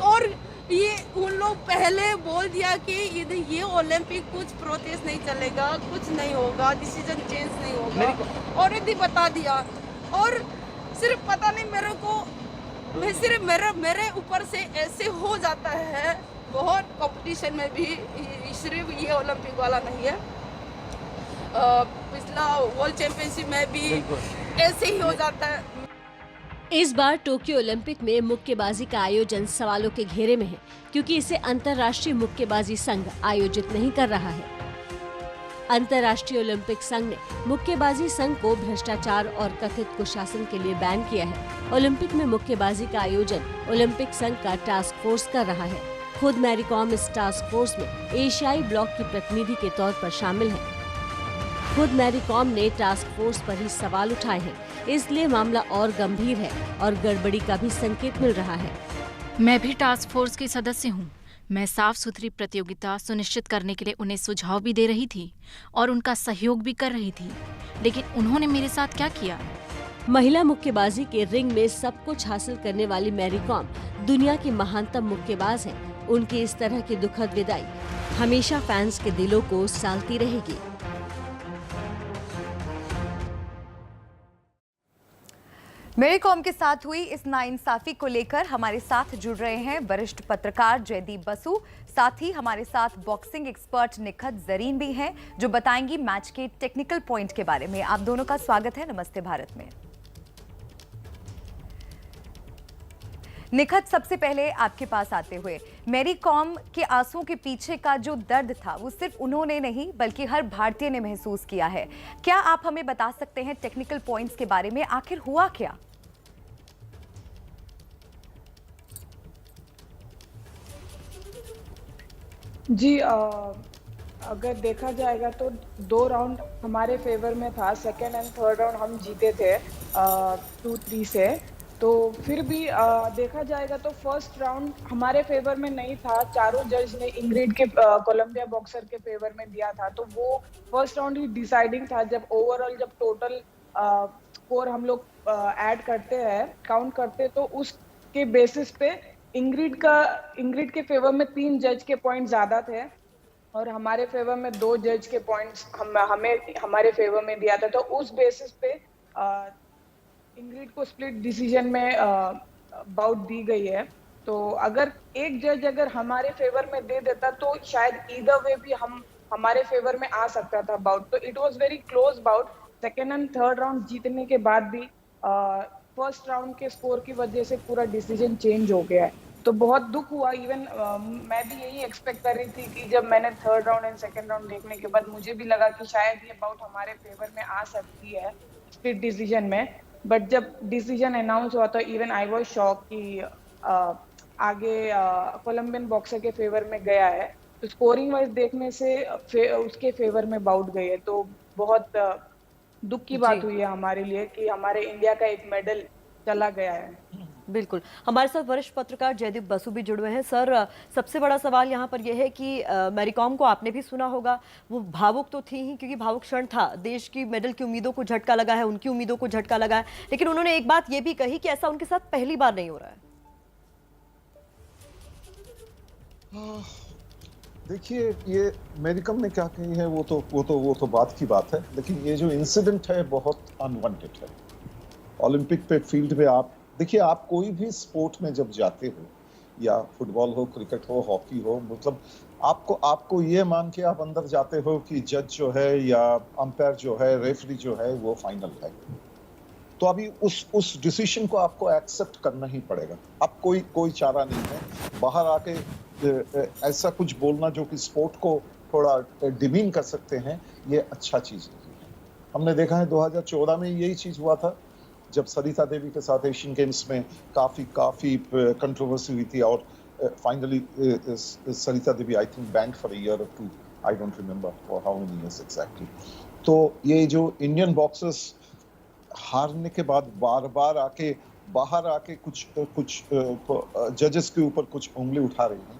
और ये उन लोग पहले बोल दिया कि ये ओलंपिक कुछ प्रोटेस्ट नहीं चलेगा, कुछ नहीं होगा, डिसीजन चेंज नहीं होगा, और यदि बता दिया। और सिर्फ पता नहीं मेरे को, मैं सिर्फ मेरे ऊपर से ऐसे हो जाता है। बहुत कंपटीशन में भी, सिर्फ ये ओलंपिक वाला नहीं है, पिछला वर्ल्ड चैंपियनशिप में भी ऐसे ही हो जाता है। इस बार टोक्यो ओलंपिक में मुक्केबाजी का आयोजन सवालों के घेरे में है, क्योंकि इसे अंतर्राष्ट्रीय मुक्केबाजी संघ आयोजित नहीं कर रहा है। अंतर्राष्ट्रीय ओलंपिक संघ ने मुक्केबाजी संघ को भ्रष्टाचार और कथित कुशासन के लिए बैन किया है। ओलंपिक में मुक्केबाजी का आयोजन ओलंपिक संघ का टास्क फोर्स कर रहा है। खुद मैरी कॉम इस टास्क फोर्स में एशियाई ब्लॉक की प्रतिनिधि के तौर पर शामिल है। खुद मैरी कॉम ने टास्क फोर्स पर ही सवाल उठाए हैं, इसलिए मामला और गंभीर है और गड़बड़ी का भी संकेत मिल रहा है। मैं भी टास्क फोर्स की सदस्य हूँ। मैं साफ सुथरी प्रतियोगिता सुनिश्चित करने के लिए उन्हें सुझाव भी दे रही थी और उनका सहयोग भी कर रही थी, लेकिन उन्होंने मेरे साथ क्या किया? महिला मुक्केबाजी के रिंग में सब कुछ हासिल करने वाली मैरी कॉम दुनिया की महानतम मुक्केबाज हैं। उनकी इस तरह की दुखद विदाई हमेशा फैंस के दिलों को सालती रहेगी। मेरी कॉम के साथ हुई इस नाइंसाफी को लेकर हमारे साथ जुड़ रहे हैं वरिष्ठ पत्रकार जयदीप बसु, साथ ही हमारे साथ बॉक्सिंग एक्सपर्ट निखत जरीन भी हैं जो बताएंगी मैच के टेक्निकल पॉइंट के बारे में। आप दोनों का स्वागत है नमस्ते भारत में। निखत, सबसे पहले आपके पास आते हुए, मेरी कॉम के आंसुओं के पीछे का जो दर्द था वो सिर्फ उन्होंने नहीं बल्कि हर भारतीय ने महसूस किया है। क्या आप हमें बता सकते हैं टेक्निकल पॉइंट्स के बारे में, आखिर हुआ क्या? जी, अगर देखा जाएगा तो 2 राउंड हमारे फेवर में था। सेकेंड एंड थर्ड राउंड हम जीते थे 2-3 से। तो फिर भी देखा जाएगा तो फर्स्ट राउंड हमारे फेवर में नहीं था। चारों जज ने इंग्रिड के कोलंबिया बॉक्सर के फेवर में दिया था। तो वो फर्स्ट राउंड ही डिसाइडिंग था। जब ओवरऑल जब टोटल स्कोर हम लोग ऐड करते हैं, काउंट करते, तो उसके बेसिस पे इंग्रिड के फेवर में 3 जज के पॉइंट ज्यादा थे और हमारे फेवर में 2 जज के पॉइंट्स हमारे फेवर में दिया था। तो उस बेसिस पे इंग्रिड को स्प्लिट डिसीजन में बाउट दी गई है। तो अगर एक जज अगर हमारे फेवर में दे देता तो शायद ईदर वे भी हमारे फेवर में आ सकता था बाउट। तो it was very close bout. Second and third round जीतने के बाद भी फर्स्ट राउंड के स्कोर की वजह से पूरा डिसीजन चेंज हो गया है। तो बहुत दुख हुआ। इवन मैं भी यही एक्सपेक्ट कर रही थी कि जब मैंने third round and second round देखने के बाद मुझे भी लगा कि शायद ये बाउट हमारे फेवर में आ सकती है स्प्लिट डिसीजन में। बट जब डिसीजन अनाउंस हुआ तो इवन आई वाज शॉक कि आगे कोलंबियन बॉक्सर के फेवर में गया है। तो स्कोरिंग वाइज देखने से उसके फेवर में बाउट गई है। तो बहुत दुख की बात हुई है हमारे लिए कि हमारे इंडिया का एक मेडल चला गया है। बिल्कुल, हमारे साथ वरिष्ठ पत्रकार जयदीप बसु भी जुड़े हुए हैं। सर, सबसे बड़ा सवाल यहाँ पर यह है कि मैरी कॉम को आपने भी सुना होगा, वो भावुक तो थी ही क्योंकि भावुक क्षण था। देश की मेडल की उम्मीदों को झटका लगा है, उनकी उम्मीदों को झटका लगा है, लेकिन उन्होंने एक बात ये भी कही कि ऐसा उनके साथ पहली बार नहीं हो रहा है। देखिए, ये मेरी कॉम ने क्या कही है वो तो बात की बात है, लेकिन ये जो इंसिडेंट है बहुत अनवांटेड है। ओलंपिक पे फील्ड में आप देखिए, आप कोई भी स्पोर्ट में जब जाते हो, या फुटबॉल हो, क्रिकेट हो, हॉकी हो, मतलब आपको ये मान के आप अंदर जाते हो कि जज जो है या अंपायर जो है, रेफरी जो है, वो फाइनल है। तो अभी उस डिसीजन को आपको एक्सेप्ट करना ही पड़ेगा। अब कोई चारा नहीं है। बाहर आके ऐसा कुछ बोलना जो कि स्पोर्ट को थोड़ा डिमीन कर सकते हैं, ये अच्छा चीज नहीं है। हमने देखा है 2014 में यही चीज हुआ था, जब सरिता देवी के साथ एशियन गेम्स में काफी कंट्रोवर्सी हुई थी और finally Sarita Devi I think band for a year और 2, I don't remember for how many years exactly. तो ये जो इंडियन बॉक्सर्स हारने के बाद बार आके बाहर आके कुछ जजेस के ऊपर कुछ उंगली उठा रही हैं,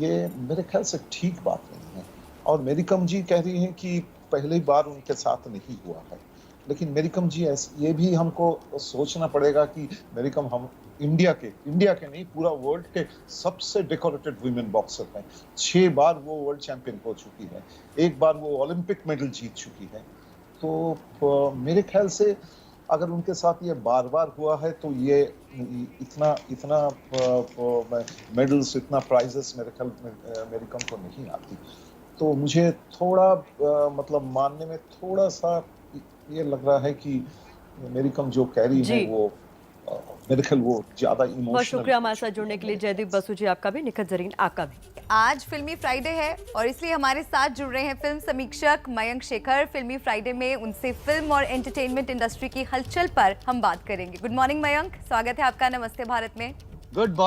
ये मेरे ख्याल से ठीक बात नहीं है। और मेरी कॉम जी कह रही हैं कि पहली बार उनके साथ नहीं हुआ है, लेकिन मेरी कॉम जी ये भी हमको सोचना पड़ेगा कि मेरी कॉम हम इंडिया के नहीं पूरा वर्ल्ड के सबसे डेकोरेटेड वुमेन बॉक्सर हैं। 6 बार वो वर्ल्ड चैंपियन हो चुकी है, 1 बार वो ओलंपिक मेडल जीत चुकी है। तो मेरे ख्याल से अगर उनके साथ ये बार हुआ है तो ये इतना मेडल्स, इतना प्राइजेस मेरे ख्याल में मेरी कॉम को नहीं आती। तो मुझे थोड़ा मतलब मानने में थोड़ा सा ये लग रहा है कि मेरी कॉम जो कह रही है वो मेरे ख्याल वो ज्यादा इमोशनल। बहुत शुक्रिया हमारे साथ जुड़ने के लिए जयदीप बसु जी, आपका भी, निखत जरीन आपका भी। आज फिल्मी फ्राइडे है और इसलिए हमारे साथ जुड़ रहे हैं फिल्म समीक्षक मयंक शेखर। फिल्मी फ्राइडे में उनसे फिल्म और एंटरटेनमेंट इंडस्ट्री की हलचल पर हम बात करेंगे। गुड मॉर्निंग मयंक, स्वागत है आपका नमस्ते भारत में। Good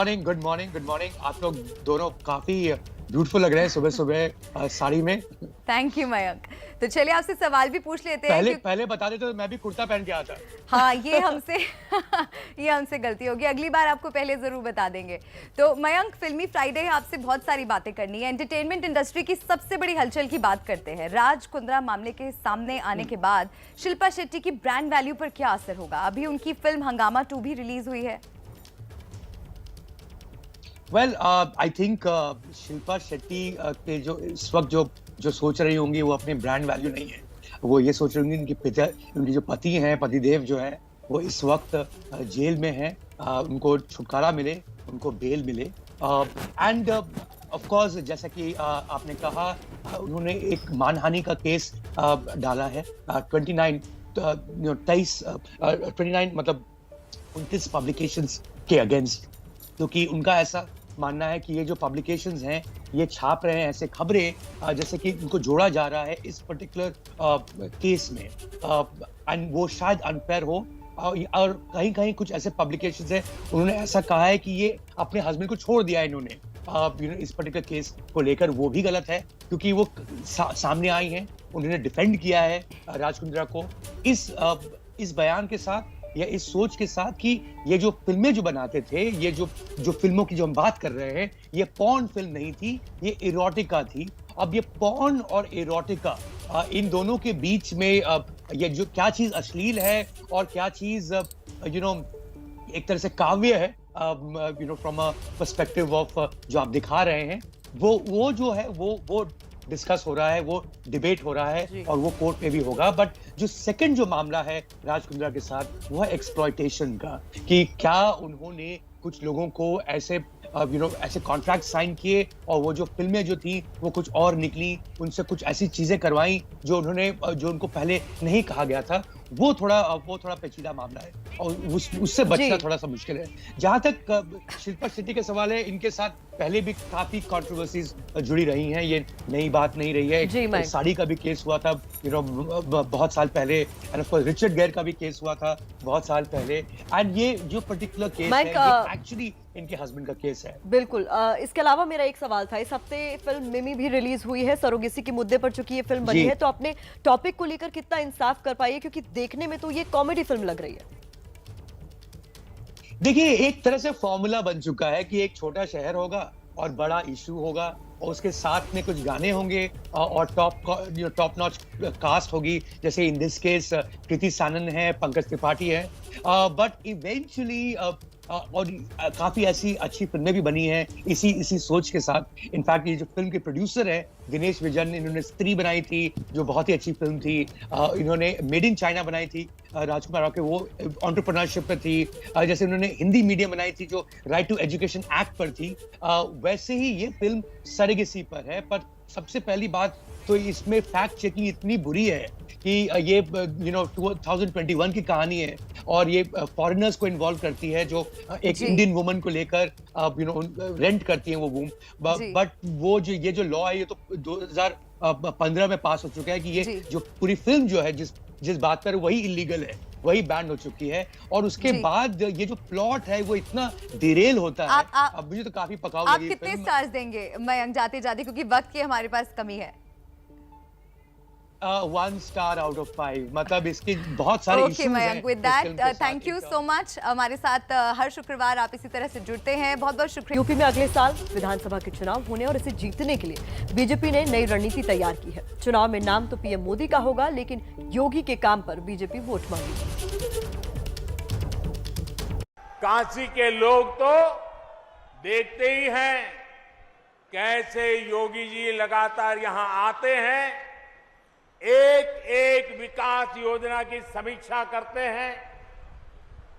morning. आप लोग दोनों काफी ब्यूटीफुल लग रहे हैं सुबह सुबह साड़ी में। Thank you Mayank. तो चलिए आपसे सवाल भी पूछ लेते हैं। पहले बता देते तो मैं भी कुर्ता पहन के आता। हाँ, ये हमसे गलती होगी, अगली बार आपको पहले जरूर बता देंगे। तो मयंक, फिल्मी फ्राइडे है, आपसे बहुत सारी बातें करनी है। एंटरटेनमेंट इंडस्ट्री की सबसे बड़ी हलचल की बात करते हैं। राज कुंद्रा मामले के सामने आने के बाद शिल्पा शेट्टी की ब्रांड वैल्यू पर क्या असर होगा? अभी उनकी फिल्म हंगामा 2 भी रिलीज हुई है। Well, I think Shilpa Shetty के जो इस वक्त जो सोच रही होंगी वो अपने ब्रांड वैल्यू नहीं है। वो ये सोच रही होंगी उनके जो पति हैं, पतिदेव जो है, वो इस वक्त जेल में हैं, उनको छुटकारा मिले, उनको बेल मिले। एंड ऑफ कोर्स, जैसा कि आपने कहा, उन्होंने एक मानहानि का केस डाला है। 29 मतलब 29 पब्लिकेशंस के अगेंस्ट, क्योंकि उनका ऐसा मानना है कि ये जो पब्लिकेशंस हैं ये छाप रहे हैं ऐसे खबरें जैसे कि उनको जोड़ा जा रहा है इस पर्टिकुलर केस में, एंड वो शायद अनफेयर हो। और कहीं कहीं कुछ ऐसे पब्लिकेशंस हैं, उन्होंने ऐसा कहा है कि ये अपने हस्बैंड को छोड़ दिया है इन्होंने इस पर्टिकुलर केस को लेकर। वो भी गलत है, क्योंकि वो सामने आई हैं, उन्होंने डिफेंड किया है राज कुंद्रा को इस बयान के साथ या इस सोच के साथ कि ये जो फिल्में जो बनाते थे, ये जो फिल्मों की जो हम बात कर रहे हैं, ये पॉर्न फिल्म नहीं थी, ये इरोटिका थी। अब ये पॉर्न और इरोटिका, इन दोनों के बीच में ये जो क्या चीज अश्लील है और क्या चीज एक तरह से काव्य है, फ्रॉम अ पर्सपेक्टिव ऑफ जो आप दिखा रहे हैं, वो जो है वो डिस्कस हो रहा है, वो डिबेट हो रहा है और वो कोर्ट में भी होगा। बट जो सेकंड जो मामला है राज कुंद्रा के साथ, वो है एक्सप्लॉयटेशन का, कि क्या उन्होंने कुछ लोगों को ऐसे ऐसे कॉन्ट्रैक्ट साइन किए और वो जो फिल्में जो थी वो कुछ और निकली, उनसे कुछ ऐसी चीजें करवाई जो उनको पहले नहीं कहा गया था। वो थोड़ा पेचीदा मामला है और उससे बचना थोड़ा सा मुश्किल है। जहां तक शिल्पा शेट्टी का सवाल है, इनके साथ पहले भी काफी कंट्रोवर्सीज जुड़ी रही हैं, ये नई बात नहीं रही है। साड़ी का भी केस हुआ था बहुत साल पहले, end of course Richard gear का भी केस हुआ था बहुत साल पहले, एंड ये जो पर्टिकुलर केस है ये एक्चुअली इनके हस्बैंड का केस है। बिल्कुल। इसके अलावा मेरा एक सवाल था, इस हफ्ते फिल्म मिमी भी रिलीज हुई है, सरोगेसी के मुद्दे पर चूंकि ये फिल्म बनी है, तो अपने टॉपिक को लेकर कितना इंसाफ कर पाई है, क्योंकि देखने में तो ये कॉमेडी फिल्म लग रही है। देखिए, एक तरह से फॉर्मूला बन चुका है कि एक छोटा शहर होगा और बड़ा इशू होगा और उसके साथ में कुछ गाने होंगे और टॉप नॉच कास्ट होगी, जैसे इन दिस केस कृति सानन है, पंकज त्रिपाठी है, बट इवेंचुअली और काफी ऐसी अच्छी फिल्में भी बनी हैं इसी सोच के साथ। इनफैक्ट ये जो फिल्म के प्रोड्यूसर हैं दिनेश विजन, इन्होंने स्त्री बनाई थी जो बहुत ही अच्छी फिल्म थी, इन्होंने मेड इन चाइना बनाई थी राजकुमार राव के, वो एंटरप्रेन्योरशिप पर थी, जैसे उन्होंने हिंदी मीडियम बनाई थी जो राइट टू एजुकेशन एक्ट पर थी, वैसे ही ये फिल्म सरोगेसी पर है। पर सबसे पहली बात तो इसमें फैक्ट चेकिंग इतनी बुरी है कि ये 2021 की कहानी है और ये फॉरेनर्स को इन्वॉल्व करती है जो एक इंडियन वुमन को लेकर रेंट करती है वो वूम, बट वो ये जो लॉ है ये तो 2015 में पास हो चुका है कि ये जो पूरी फिल्म जो है जिस बात पर वही इलीगल है, वही बैन हो चुकी है, और उसके बाद ये जो प्लॉट है वो इतना डिरेल होता है। अब मुझे तो काफी पकाऊ लगी। आप कितने स्टार्स देंगे मयंक जाते जाते, क्योंकि वक्त की हमारे पास कमी है? 1 स्टार आउट ऑफ 5, मतलब इसके बहुत सारे इश्यूज हैं। Mayank, with that thank you so much. हमारे साथ हर शुक्रवार आप इसी तरह से जुड़ते हैं, बहुत बहुत शुक्रिया। यूपी में अगले साल विधानसभा के चुनाव होने और इसे जीतने के लिए बीजेपी ने नई रणनीति तैयार की है। चुनाव में नाम तो पीएम मोदी का होगा, लेकिन योगी के काम पर बीजेपी वोट मांगेगी। काशी के लोग तो देखते ही हैं कैसे योगी जी लगातार यहां आते हैं, एक विकास योजना की समीक्षा करते हैं,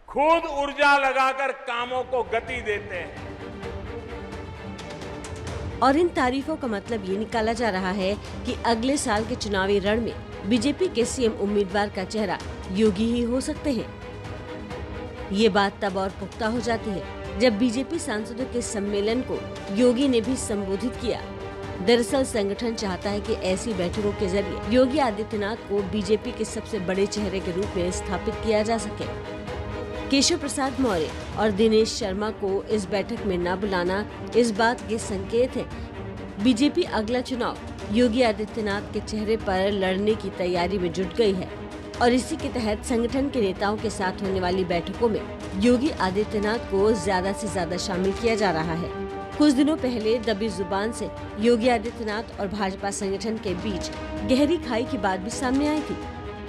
खुद ऊर्जा लगाकर कामों को गति देते हैं। और इन तारीफों का मतलब ये निकाला जा रहा है कि अगले साल के चुनावी रण में बीजेपी के सीएम उम्मीदवार का चेहरा योगी ही हो सकते हैं। ये बात तब और पुख्ता हो जाती है जब बीजेपी सांसदों के सम्मेलन को योगी ने भी संबोधित किया। दरअसल संगठन चाहता है कि ऐसी बैठकों के जरिए योगी आदित्यनाथ को बीजेपी के सबसे बड़े चेहरे के रूप में स्थापित किया जा सके। केशव प्रसाद मौर्य और दिनेश शर्मा को इस बैठक में न बुलाना इस बात के संकेत है बीजेपी अगला चुनाव योगी आदित्यनाथ के चेहरे पर लड़ने की तैयारी में जुट गई है और इसी के तहत संगठन के नेताओं के साथ होने वाली बैठकों में योगी आदित्यनाथ को ज्यादा से ज्यादा शामिल किया जा रहा है। कुछ दिनों पहले दबी जुबान से योगी आदित्यनाथ और भाजपा संगठन के बीच गहरी खाई की बात भी सामने आई थी।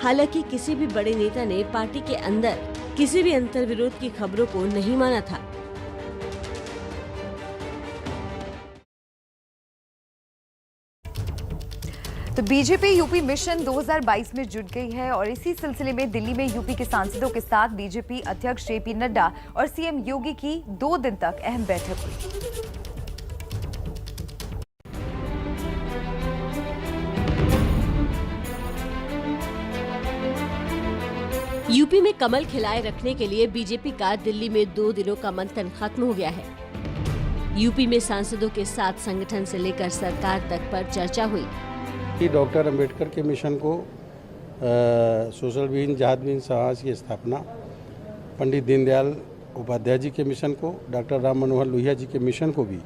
हालांकि किसी भी बड़े नेता ने पार्टी के अंदर किसी भी अंतर्विरोध की खबरों को नहीं माना था। तो बीजेपी यूपी मिशन 2022 में जुट गई है और इसी सिलसिले में दिल्ली में यूपी के सांसदों के साथ बीजेपी अध्यक्ष जेपी नड्डा और सीएम योगी की 2 दिन तक अहम बैठक हुई। यूपी में कमल खिलाए रखने के लिए बीजेपी का दिल्ली में 2 दिनों का मंथन खत्म हो गया है। यूपी में सांसदों के साथ संगठन से लेकर सरकार तक पर चर्चा हुई। डॉक्टर अंबेडकर के मिशन को सोशल बीन जहाद बीन समाज की स्थापना, पंडित दीनदयाल उपाध्याय जी के मिशन को, डॉक्टर राम मनोहर लोहिया जी के मिशन को भी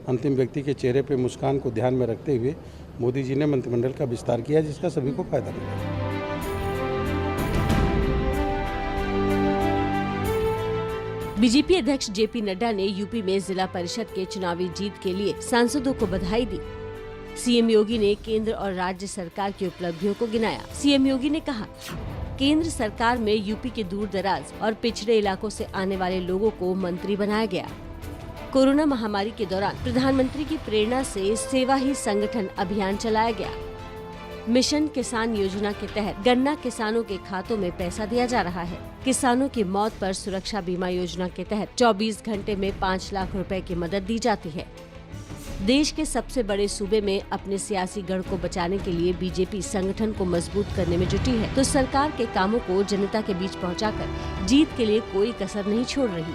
अंतिम व्यक्ति के चेहरे पे मुस्कान को ध्यान में रखते हुए मोदी जी ने मंत्रिमंडल का विस्तार किया, जिसका सभी को फायदा मिला। बीजेपी अध्यक्ष जेपी नड्डा ने यूपी में जिला परिषद के चुनावी जीत के लिए सांसदों को बधाई दी। सीएम योगी ने केंद्र और राज्य सरकार की उपलब्धियों को गिनाया। सीएम योगी ने कहा, केंद्र सरकार में यूपी के दूर दराज और पिछड़े इलाकों से आने वाले लोगों को मंत्री बनाया गया। कोरोना महामारी के दौरान प्रधानमंत्री की प्रेरणा से सेवा ही संगठन अभियान चलाया गया। मिशन किसान योजना के तहत गन्ना किसानों के खातों में पैसा दिया जा रहा है। किसानों की मौत पर सुरक्षा बीमा योजना के तहत 24 घंटे में 5 लाख रुपए की मदद दी जाती है। देश के सबसे बड़े सूबे में अपने सियासी गढ़ को बचाने के लिए बीजेपी संगठन को मजबूत करने में जुटी है, तो सरकार के कामों को जनता के बीच पहुंचाकर जीत के लिए कोई कसर नहीं छोड़ रही।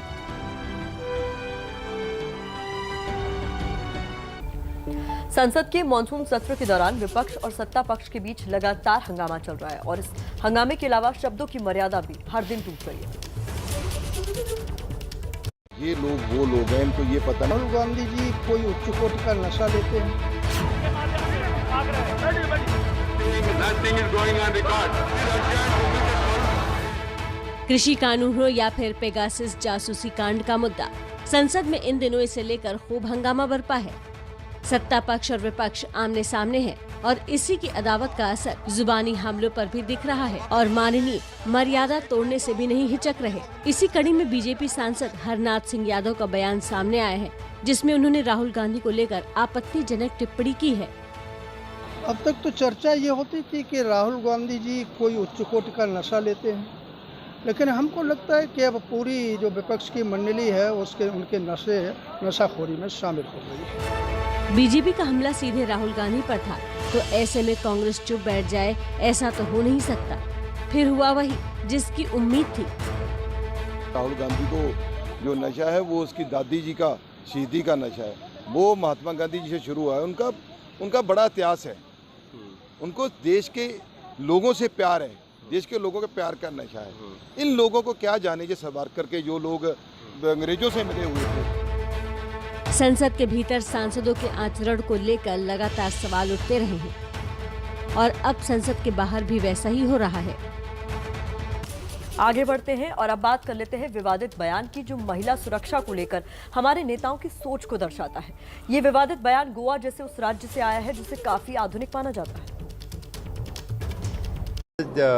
संसद के मॉनसून सत्र के दौरान विपक्ष और सत्ता पक्ष के बीच लगातार हंगामा चल रहा है और इस हंगामे के अलावा शब्दों की मर्यादा भी हर दिन टूट रही है। ये लोग वो लोग हैं, इनको ये पता नहीं। राहुल गांधी जी कोई उच्च कोटि का नशा लेते हैं। कृषि कानून हो या फिर पेगासस जासूसी कांड का मुद्दा, संसद में इन दिनों इसे लेकर खूब हंगामा बरपा है। सत्ता पक्ष और विपक्ष आमने सामने है और इसी की अदावत का असर जुबानी हमलों पर भी दिख रहा है और माननीय मर्यादा तोड़ने से भी नहीं हिचक रहे। इसी कड़ी में बीजेपी सांसद हरनाथ सिंह यादव का बयान सामने आया है, जिसमें उन्होंने राहुल गांधी को लेकर आपत्तिजनक टिप्पणी की है। अब तक तो चर्चा ये होती थी कि राहुल गांधी जी कोई उच्च कोटि का नशा लेते हैं, लेकिन हमको लगता है कि अब पूरी जो विपक्ष की मंडली है उसके उनके नशाखोरी में शामिल हो गई। बीजेपी का हमला सीधे राहुल गांधी पर था, तो ऐसे में कांग्रेस चुप बैठ जाए ऐसा तो हो नहीं सकता। फिर हुआ वही जिसकी उम्मीद थी। राहुल गांधी को जो नशा है वो उसकी दादी जी का शहीदी का नशा है, वो महात्मा गांधी जी से शुरू हुआ है। उनका बड़ा इतिहास है, उनको देश के लोगों से प्यार है, देश के लोगों के प्यार का नशा है। इन लोगों को क्या जाने जे सावरकर के जो लोग अंग्रेजों से मिले हुए थे। संसद के भीतर सांसदों के आचरण को लेकर लगातार सवाल उठते रहे हैं और अब संसद के बाहर भी वैसा ही हो रहा है। आगे बढ़ते हैं और अब बात कर लेते हैं विवादित बयान की, जो महिला सुरक्षा को लेकर हमारे नेताओं की सोच को दर्शाता है। ये विवादित बयान गोवा जैसे उस राज्य से आया है जिसे काफी आधुनिक माना जाता है।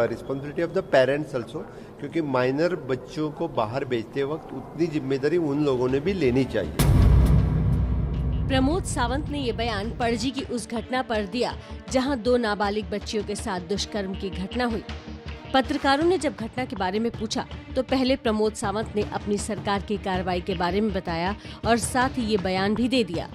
Responsibility of the parents also, क्योंकि माइनर बच्चों को बाहर भेजते वक्त उतनी जिम्मेदारी उन लोगों ने भी लेनी चाहिए। प्रमोद सावंत ने ये बयान पणजी की उस घटना पर दिया जहां 2 नाबालिग बच्चियों के साथ दुष्कर्म की घटना हुई। पत्रकारों ने जब घटना के बारे में पूछा तो पहले प्रमोद सावंत ने अपनी सरकार की कार्रवाई के बारे में बताया और साथ ही ये बयान भी दे दिया।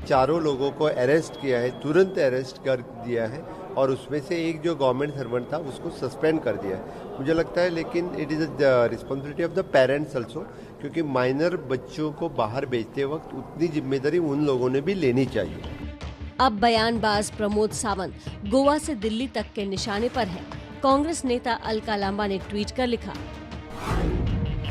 4 लोगों को अरेस्ट किया है, तुरंत अरेस्ट कर दिया है और उसमें से एक जो गवर्नमेंट सर्वेंट था उसको सस्पेंड कर दिया है। मुझे लगता है लेकिन it is the responsibility of the parents also, क्योंकि माइनर बच्चों को बाहर भेजते वक्त उतनी जिम्मेदारी उन लोगों ने भी लेनी चाहिए। अब बयानबाज प्रमोद सावंत गोवा से दिल्ली तक के निशाने पर है। कांग्रेस नेता अलका लांबा ने ट्वीट कर लिखा,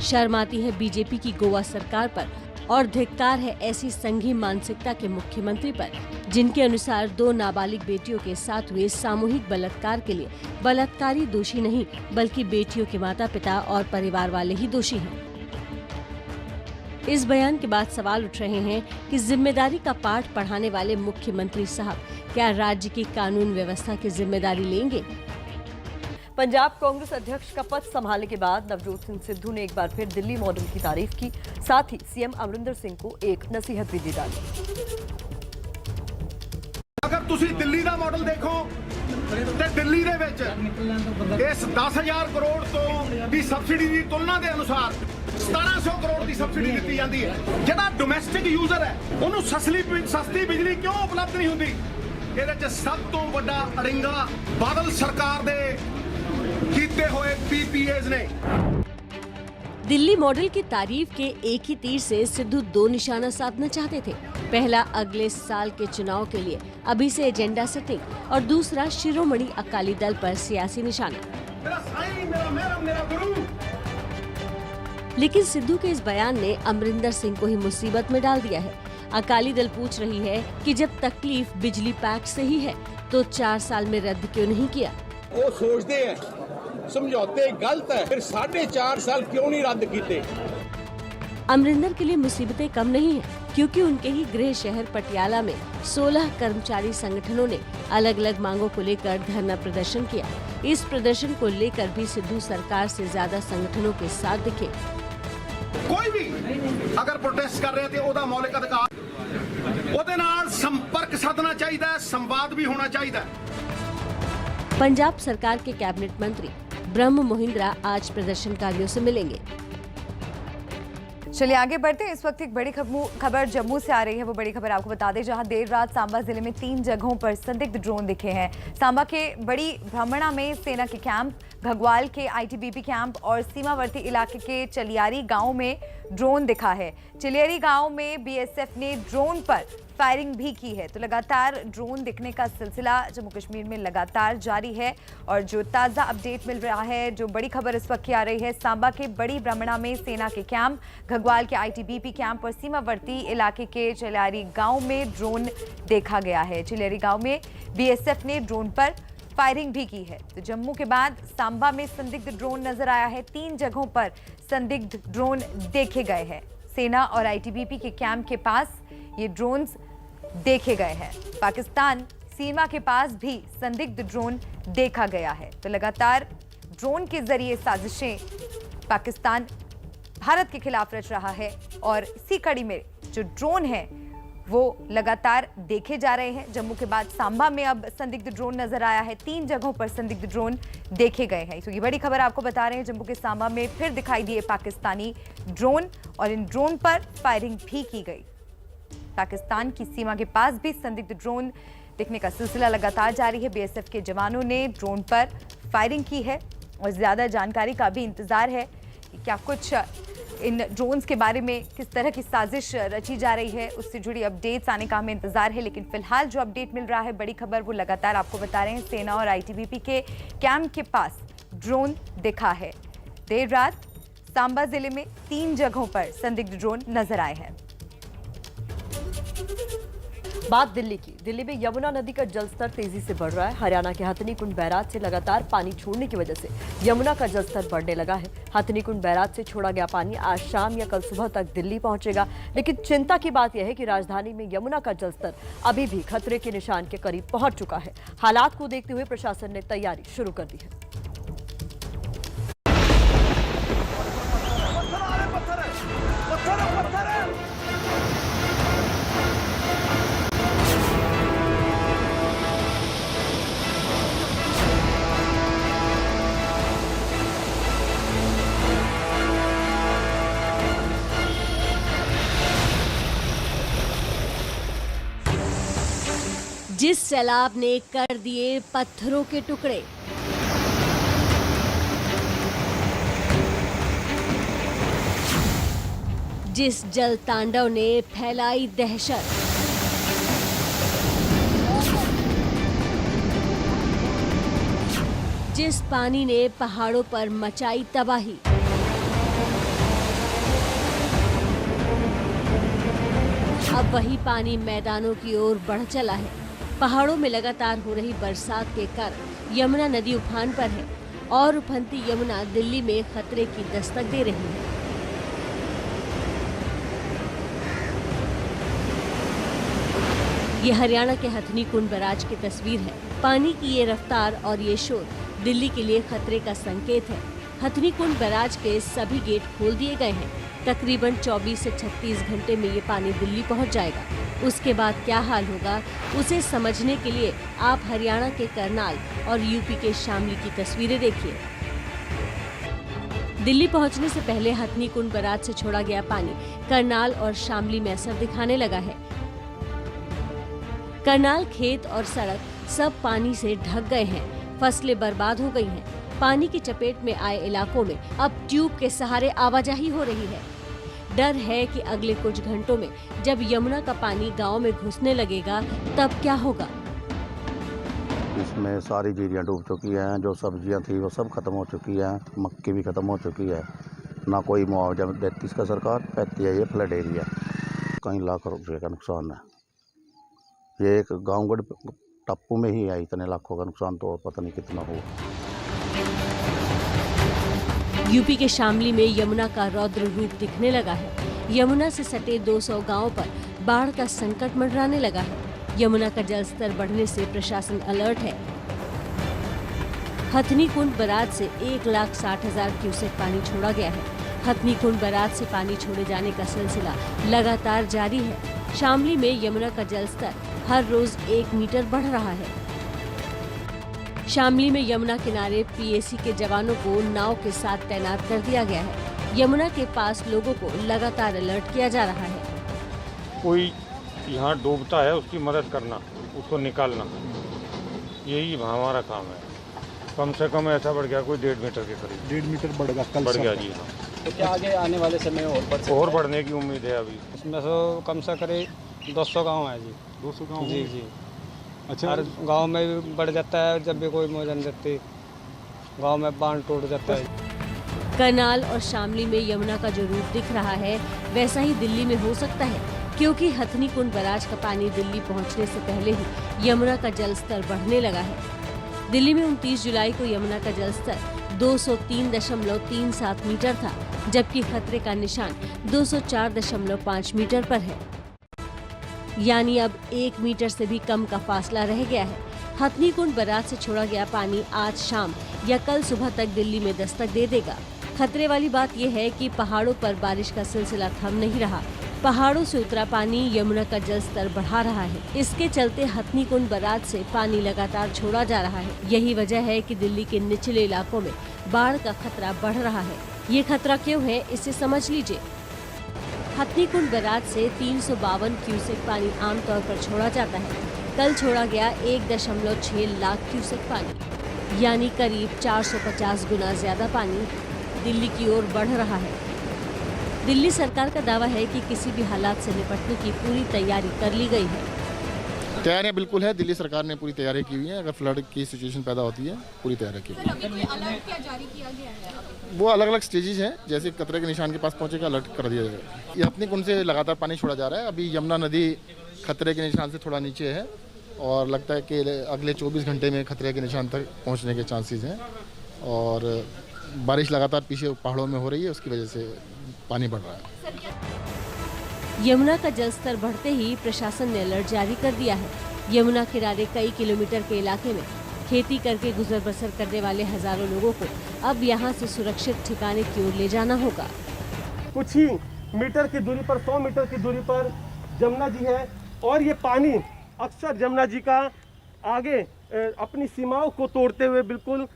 शर्म आती है बीजेपी की गोवा सरकार पर, और धिक्कार है ऐसी संघी मानसिकता के मुख्यमंत्री पर, जिनके अनुसार 2 नाबालिग बेटियों के साथ हुए सामूहिक बलात्कार के लिए बलात्कारी दोषी नहीं बल्कि बेटियों के माता पिता और परिवार वाले ही दोषी हैं। इस बयान के बाद सवाल उठ रहे हैं कि जिम्मेदारी का पाठ पढ़ाने वाले मुख्यमंत्री साहब क्या राज्य की कानून व्यवस्था की जिम्मेदारी लेंगे? पंजाब कांग्रेस अध्यक्ष का पद संभालने के बाद नवजोत सिंह सिद्धू ने एक बार फिर दिल्ली मॉडल की तारीफ की, साथ ही सीएम अमरिंदर सिंह को एक नसीहत भी दी डाली। अगर तुसी दिल्ली का मॉडल देखो तो दिल्ली दे विच इस 10,000 करोड़ तो दी सबसिडी की तुलना के अनुसार 1700 करोड़ की सबसिडी दी जाती है। जिहड़ा डोमैस्टिक यूजर है उन्होंने सस्ती बिजली क्यों उपलब्ध नहीं होती? ਇਹਦੇ ਚ ਸਭ ਤੋਂ ਵੱਡਾ ਅੜਿੰਗਾ ਬਾਦਲ सरकार दे कीते हुए पीपीएज ने। दिल्ली मॉडल की तारीफ के एक ही तीर से सिद्धू 2 निशाना साधना चाहते थे। पहला अगले साल के चुनाव के लिए अभी से एजेंडा सेटिंग और दूसरा शिरोमणि अकाली दल पर सियासी निशाना। लेकिन सिद्धू के इस बयान ने अमरिंदर सिंह को ही मुसीबत में डाल दिया है। अकाली दल पूछ रही है कि जब तकलीफ बिजली पैक्ट से ही है तो 4 साल में रद्द क्यों नहीं किया? वो सोचते हैं समझौते गलत है, फिर 4.5 साल क्यों नहीं रद्द किए? अमरिंदर के लिए मुसीबतें कम नहीं है, क्योंकि उनके ही गृह शहर पटियाला में 16 कर्मचारी संगठनों ने अलग अलग मांगों को लेकर धरना प्रदर्शन किया। इस प्रदर्शन को लेकर भी सिद्धू सरकार से ज्यादा संगठनों के साथ दिखे। कोई भी अगर प्रोटेस्ट कर रहे थे ओदा मौलिक अधिकार ओदे नाल संपर्क साधना चाहिए, संवाद भी होना चाहिए। पंजाब सरकार के कैबिनेट मंत्री ब्रह्म मोहिंद्रा आज प्रदर्शनकारियों से मिलेंगे। चलिए आगे बढ़ते हैं। इस वक्त एक बड़ी खबर जम्मू से आ रही है। वो बड़ी खबर आपको बता दें, जहां देर रात सांबा जिले में 3 जगहों पर संदिग्ध ड्रोन दिखे हैं। सांबा के बड़ी ब्राह्मणा में सेना के कैंप, घगवाल के आईटीबीपी कैंप और सीमावर्ती इलाके के चलियारी गांव में ड्रोन दिखा है। चलियारी गांव में बीएसएफ ने ड्रोन पर फायरिंग भी की है। तो लगातार ड्रोन दिखने का सिलसिला जम्मू कश्मीर में लगातार जारी है। और जो ताज़ा अपडेट मिल रहा है, जो बड़ी खबर इस वक्त की आ रही है, सांबा के बड़ी ब्राह्मणा में सेना के कैंप, घगवाल के आईटीबीपी कैंप और सीमावर्ती इलाके के चलियारी गांव में ड्रोन देखा गया है। चलियारी गांव में बीएसएफ ने ड्रोन पर फायरिंग भी की है। तो जम्मू के बाद सांबा में संदिग्ध ड्रोन नजर आया है। 3 जगहों पर संदिग्ध ड्रोन देखे गए हैं। सेना और आईटीबीपी के कैंप के पास ये ड्रोन्स देखे गए हैं। पाकिस्तान सीमा के पास भी संदिग्ध ड्रोन देखा गया है। तो लगातार ड्रोन के जरिए साजिशें पाकिस्तान भारत के खिलाफ रच रहा है और इसी कड़ी में जो ड्रोन है वो लगातार देखे जा रहे हैं। जम्मू के बाद सांबा में अब संदिग्ध ड्रोन नजर आया है। 3 जगहों पर संदिग्ध ड्रोन देखे गए हैं। तो ये बड़ी खबर आपको बता रहे हैं, जम्मू के सांबा में फिर दिखाई दिए पाकिस्तानी ड्रोन और इन ड्रोन पर फायरिंग भी की गई। पाकिस्तान की सीमा के पास भी संदिग्ध ड्रोन दिखने का सिलसिला लगातार जारी है। बीएसएफ के जवानों ने ड्रोन पर फायरिंग की है और ज्यादा जानकारी का भी इंतजार है कि क्या कुछ इन ड्रोन्स के बारे में किस तरह की साजिश रची जा रही है, उससे जुड़ी अपडेट्स आने का हमें इंतजार है। लेकिन फिलहाल जो अपडेट मिल रहा है, बड़ी खबर, वो लगातार आपको बता रहे हैं। सेना और आईटीबीपी के कैंप के पास ड्रोन दिखा है। देर रात सांबा जिले में 3 जगहों पर संदिग्ध ड्रोन नजर आए हैं। बात दिल्ली की। दिल्ली में यमुना नदी का जलस्तर तेजी से बढ़ रहा है। हरियाणा के हथनीकुंड बैराज से लगातार पानी छोड़ने की वजह से यमुना का जलस्तर बढ़ने लगा है। हथनीकुंड बैराज से छोड़ा गया पानी आज शाम या कल सुबह तक दिल्ली पहुंचेगा। लेकिन चिंता की बात यह है कि राजधानी में यमुना का जलस्तर अभी भी खतरे के निशान के करीब पहुंच चुका है। हालात को देखते हुए प्रशासन ने तैयारी शुरू कर दी है। जिस सैलाब ने कर दिए पत्थरों के टुकड़े, जिस जल तांडव ने फैलाई दहशत, जिस पानी ने पहाड़ों पर मचाई तबाही, अब वही पानी मैदानों की ओर बढ़ चला है। पहाड़ों में लगातार हो रही बरसात के कारण यमुना नदी उफान पर है और उफनती यमुना दिल्ली में खतरे की दस्तक दे रही है। ये हरियाणा के हथनी कुंड बैराज की तस्वीर है। पानी की ये रफ्तार और ये शोर दिल्ली के लिए खतरे का संकेत है। हथनी कुंड बैराज के सभी गेट खोल दिए गए हैं। तकरीबन 24 से 36 घंटे में ये पानी दिल्ली पहुंच जाएगा। उसके बाद क्या हाल होगा, उसे समझने के लिए आप हरियाणा के करनाल और यूपी के शामली की तस्वीरें देखिए। दिल्ली पहुंचने से पहले हथनी कुंड बैराज से छोड़ा गया पानी करनाल और शामली में असर दिखाने लगा है। करनाल खेत और सड़क सब पानी से ढक गए हैं। फसलें बर्बाद हो गई हैं। पानी की चपेट में आए इलाकों में अब ट्यूब के सहारे आवाजाही हो रही है। डर है कि अगले कुछ घंटों में जब यमुना का पानी गांव में घुसने लगेगा तब क्या होगा। इसमें सारी चीज़ें डूब चुकी हैं, जो सब्जियां थी वो सब खत्म हो चुकी हैं, मक्की भी खत्म हो चुकी है। ना कोई मुआवजा देती इसका सरकार, कहती है ये फ्लड एरिया। कई लाख रुपये का नुकसान है। ये एक गाँवगढ़ टापू में ही है, इतने लाखों का नुकसान तो और पता नहीं कितना हुआ। यूपी के शामली में यमुना का रौद्र रूप दिखने लगा है। यमुना से सटे 200 गांवों पर बाढ़ का संकट मंडराने लगा है। यमुना का जलस्तर बढ़ने से प्रशासन अलर्ट है। हथनी कुंड बैराज से 1,60,000 क्यूसेक पानी छोड़ा गया है। हथनी कुंड बैराज से पानी छोड़े जाने का सिलसिला लगातार जारी है। शामली में यमुना का जलस्तर हर रोज 1 मीटर बढ़ रहा है। शामली में यमुना किनारे पीएसी के जवानों को नाव के साथ तैनात कर दिया गया है। यमुना के पास लोगों को लगातार अलर्ट किया जा रहा है। कोई यहाँ डूबता है उसकी मदद करना, उसको निकालना, यही हमारा काम है। कम से कम ऐसा बढ़ गया कोई 1.5 मीटर के करीब। 1.5 मीटर बढ़ गया जी। हाँ, तो क्या आगे आने वाले समय और बढ़ने की उम्मीद है अभी। इसमें तो कम से करे 200 गाँव है जी। 200 गाँव जी। अच्छा, हर गांव में भी बढ़ जाता है जब भी कोई मौजन देती, गांव में बांध टूट जाता है। करनाल और शामली में यमुना का जो रूप दिख रहा है वैसा ही दिल्ली में हो सकता है, क्योंकि हथनी कुंड बैराज का पानी दिल्ली पहुंचने से पहले ही यमुना का जलस्तर बढ़ने लगा है। दिल्ली में 29 जुलाई को यमुना का जलस्तर 203.37 मीटर था, जबकि खतरे का निशान 204.5 मीटर पर है। यानी अब 1 मीटर से भी कम का फासला रह गया है। हथनी कुंड बैराज से छोड़ा गया पानी आज शाम या कल सुबह तक दिल्ली में दस्तक दे देगा। खतरे वाली बात यह है कि पहाड़ों पर बारिश का सिलसिला थम नहीं रहा। पहाड़ों से उतरा पानी यमुना का जलस्तर बढ़ा रहा है। इसके चलते हथनी कुंड बैराज से पानी लगातार छोड़ा जा रहा है। यही वजह है कि दिल्ली के निचले इलाकों में बाढ़ का खतरा बढ़ रहा है। ये खतरा क्यों है, इसे समझ लीजिए। हथनी कुंड बैराज से 352 क्यूसेक पानी आमतौर पर छोड़ा जाता है। कल छोड़ा गया 1.6 लाख क्यूसेक पानी, यानी करीब 450 गुना ज्यादा पानी दिल्ली की ओर बढ़ रहा है। दिल्ली सरकार का दावा है कि किसी भी हालात से निपटने की पूरी तैयारी कर ली गई है। तैयारियां बिल्कुल है, दिल्ली सरकार ने पूरी तैयारी की हुई है। अगर फ्लड की सिचुएशन पैदा होती है, पूरी तैयारी की हुई है। वो अलग अलग स्टेजेस हैं, जैसे खतरे के निशान के पास पहुंचेगा अलर्ट कर दिया जाएगा। ये हथनी कुंड से लगातार पानी छोड़ा जा रहा है। अभी यमुना नदी खतरे के निशान से थोड़ा नीचे है और लगता है कि अगले 24 घंटे में खतरे के निशान तक पहुंचने के चांसेस हैं। और बारिश लगातार पीछे पहाड़ों में हो रही है, उसकी वजह से पानी बढ़ रहा है। यमुना का जलस्तर बढ़ते ही प्रशासन ने अलर्ट जारी कर दिया है। यमुना किनारे कई किलोमीटर के इलाके में खेती करके गुजर बसर करने वाले हजारों लोगों को अब यहाँ से सुरक्षित ठिकाने की ओर ले जाना होगा। कुछ ही मीटर की दूरी पर, 100 मीटर की दूरी पर जमुना जी है और ये पानी अक्सर जमुना जी का आगे अपनी सीमाओं को तोड़ते हुए बिल्कुल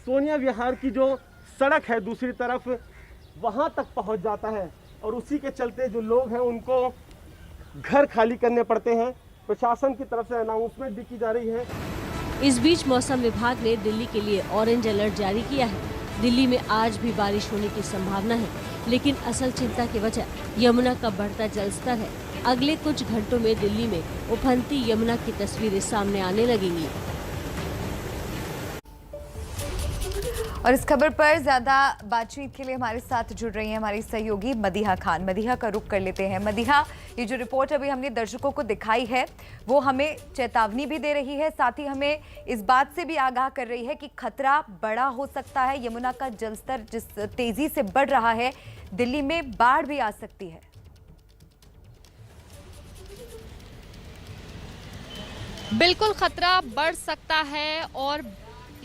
सोनिया विहार की जो सड़क है दूसरी तरफ वहाँ तक पहुँच जाता है और उसी के चलते जो लोग हैं उनको घर खाली करने पड़ते हैं। प्रशासन की तरफ से अनाउंसमेंट भी की जा रही है। इस बीच मौसम विभाग ने दिल्ली के लिए ऑरेंज अलर्ट जारी किया है। दिल्ली में आज भी बारिश होने की संभावना है, लेकिन असल चिंता की वजह यमुना का बढ़ता जलस्तर है। अगले कुछ घंटों में दिल्ली में उफनती यमुना की तस्वीरें सामने आने लगेंगी। और इस खबर पर ज्यादा बातचीत के लिए हमारे साथ जुड़ रही हैं हमारी सहयोगी मदीहा खान। मदीहा का रुख कर लेते हैं। मदीहा, ये जो रिपोर्ट अभी हमने दर्शकों को दिखाई है वो हमें चेतावनी भी दे रही है, साथ ही हमें इस बात से भी आगाह कर रही है कि खतरा बड़ा हो सकता है। यमुना का जलस्तर जिस तेजी से बढ़ रहा है, दिल्ली में बाढ़ भी आ सकती है। बिल्कुल खतरा बढ़ सकता है और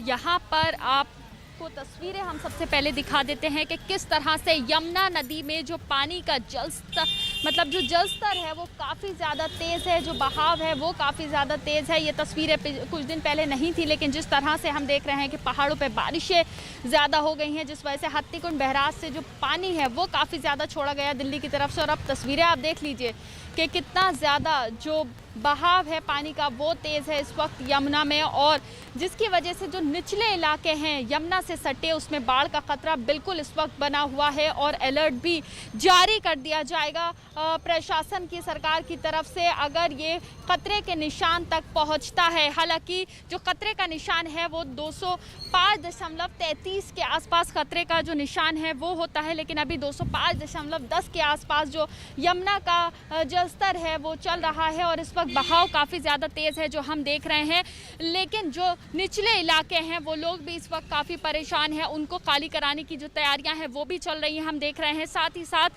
यहाँ पर आपको तस्वीरें हम सबसे पहले दिखा देते हैं कि किस तरह से यमुना नदी में जो पानी का जो जलस्तर है वो काफ़ी ज़्यादा तेज़ है, जो बहाव है वो काफ़ी ज़्यादा तेज़ है। ये तस्वीरें कुछ दिन पहले नहीं थी, लेकिन जिस तरह से हम देख रहे हैं कि पहाड़ों पे बारिशें ज़्यादा हो गई हैं, जिस वजह से हत्तीकुंड बैराज से जो पानी है वो काफ़ी ज़्यादा छोड़ा गया दिल्ली की तरफ से। और अब तस्वीरें आप देख लीजिए कि कितना ज़्यादा जो बहाव है पानी का वो तेज़ है इस वक्त यमुना में, और जिसकी वजह से जो निचले इलाके हैं यमुना से सटे उसमें बाढ़ का खतरा बिल्कुल इस वक्त बना हुआ है और अलर्ट भी जारी कर दिया जाएगा प्रशासन की, सरकार की तरफ से, अगर ये खतरे के निशान तक पहुंचता है। हालांकि जो खतरे का निशान है वो 205.33 के आसपास खतरे का जो निशान है वो होता है, लेकिन अभी 205.10 के आसपास जो यमुना का जलस्तर है वो चल रहा है और इस वक्त बहाव काफ़ी ज़्यादा तेज़ है जो हम देख रहे हैं। लेकिन जो निचले इलाके हैं वो लोग भी इस वक्त काफ़ी परेशान हैं, उनको खाली कराने की जो तैयारियां हैं वो भी चल रही हैं, हम देख रहे हैं। साथ ही साथ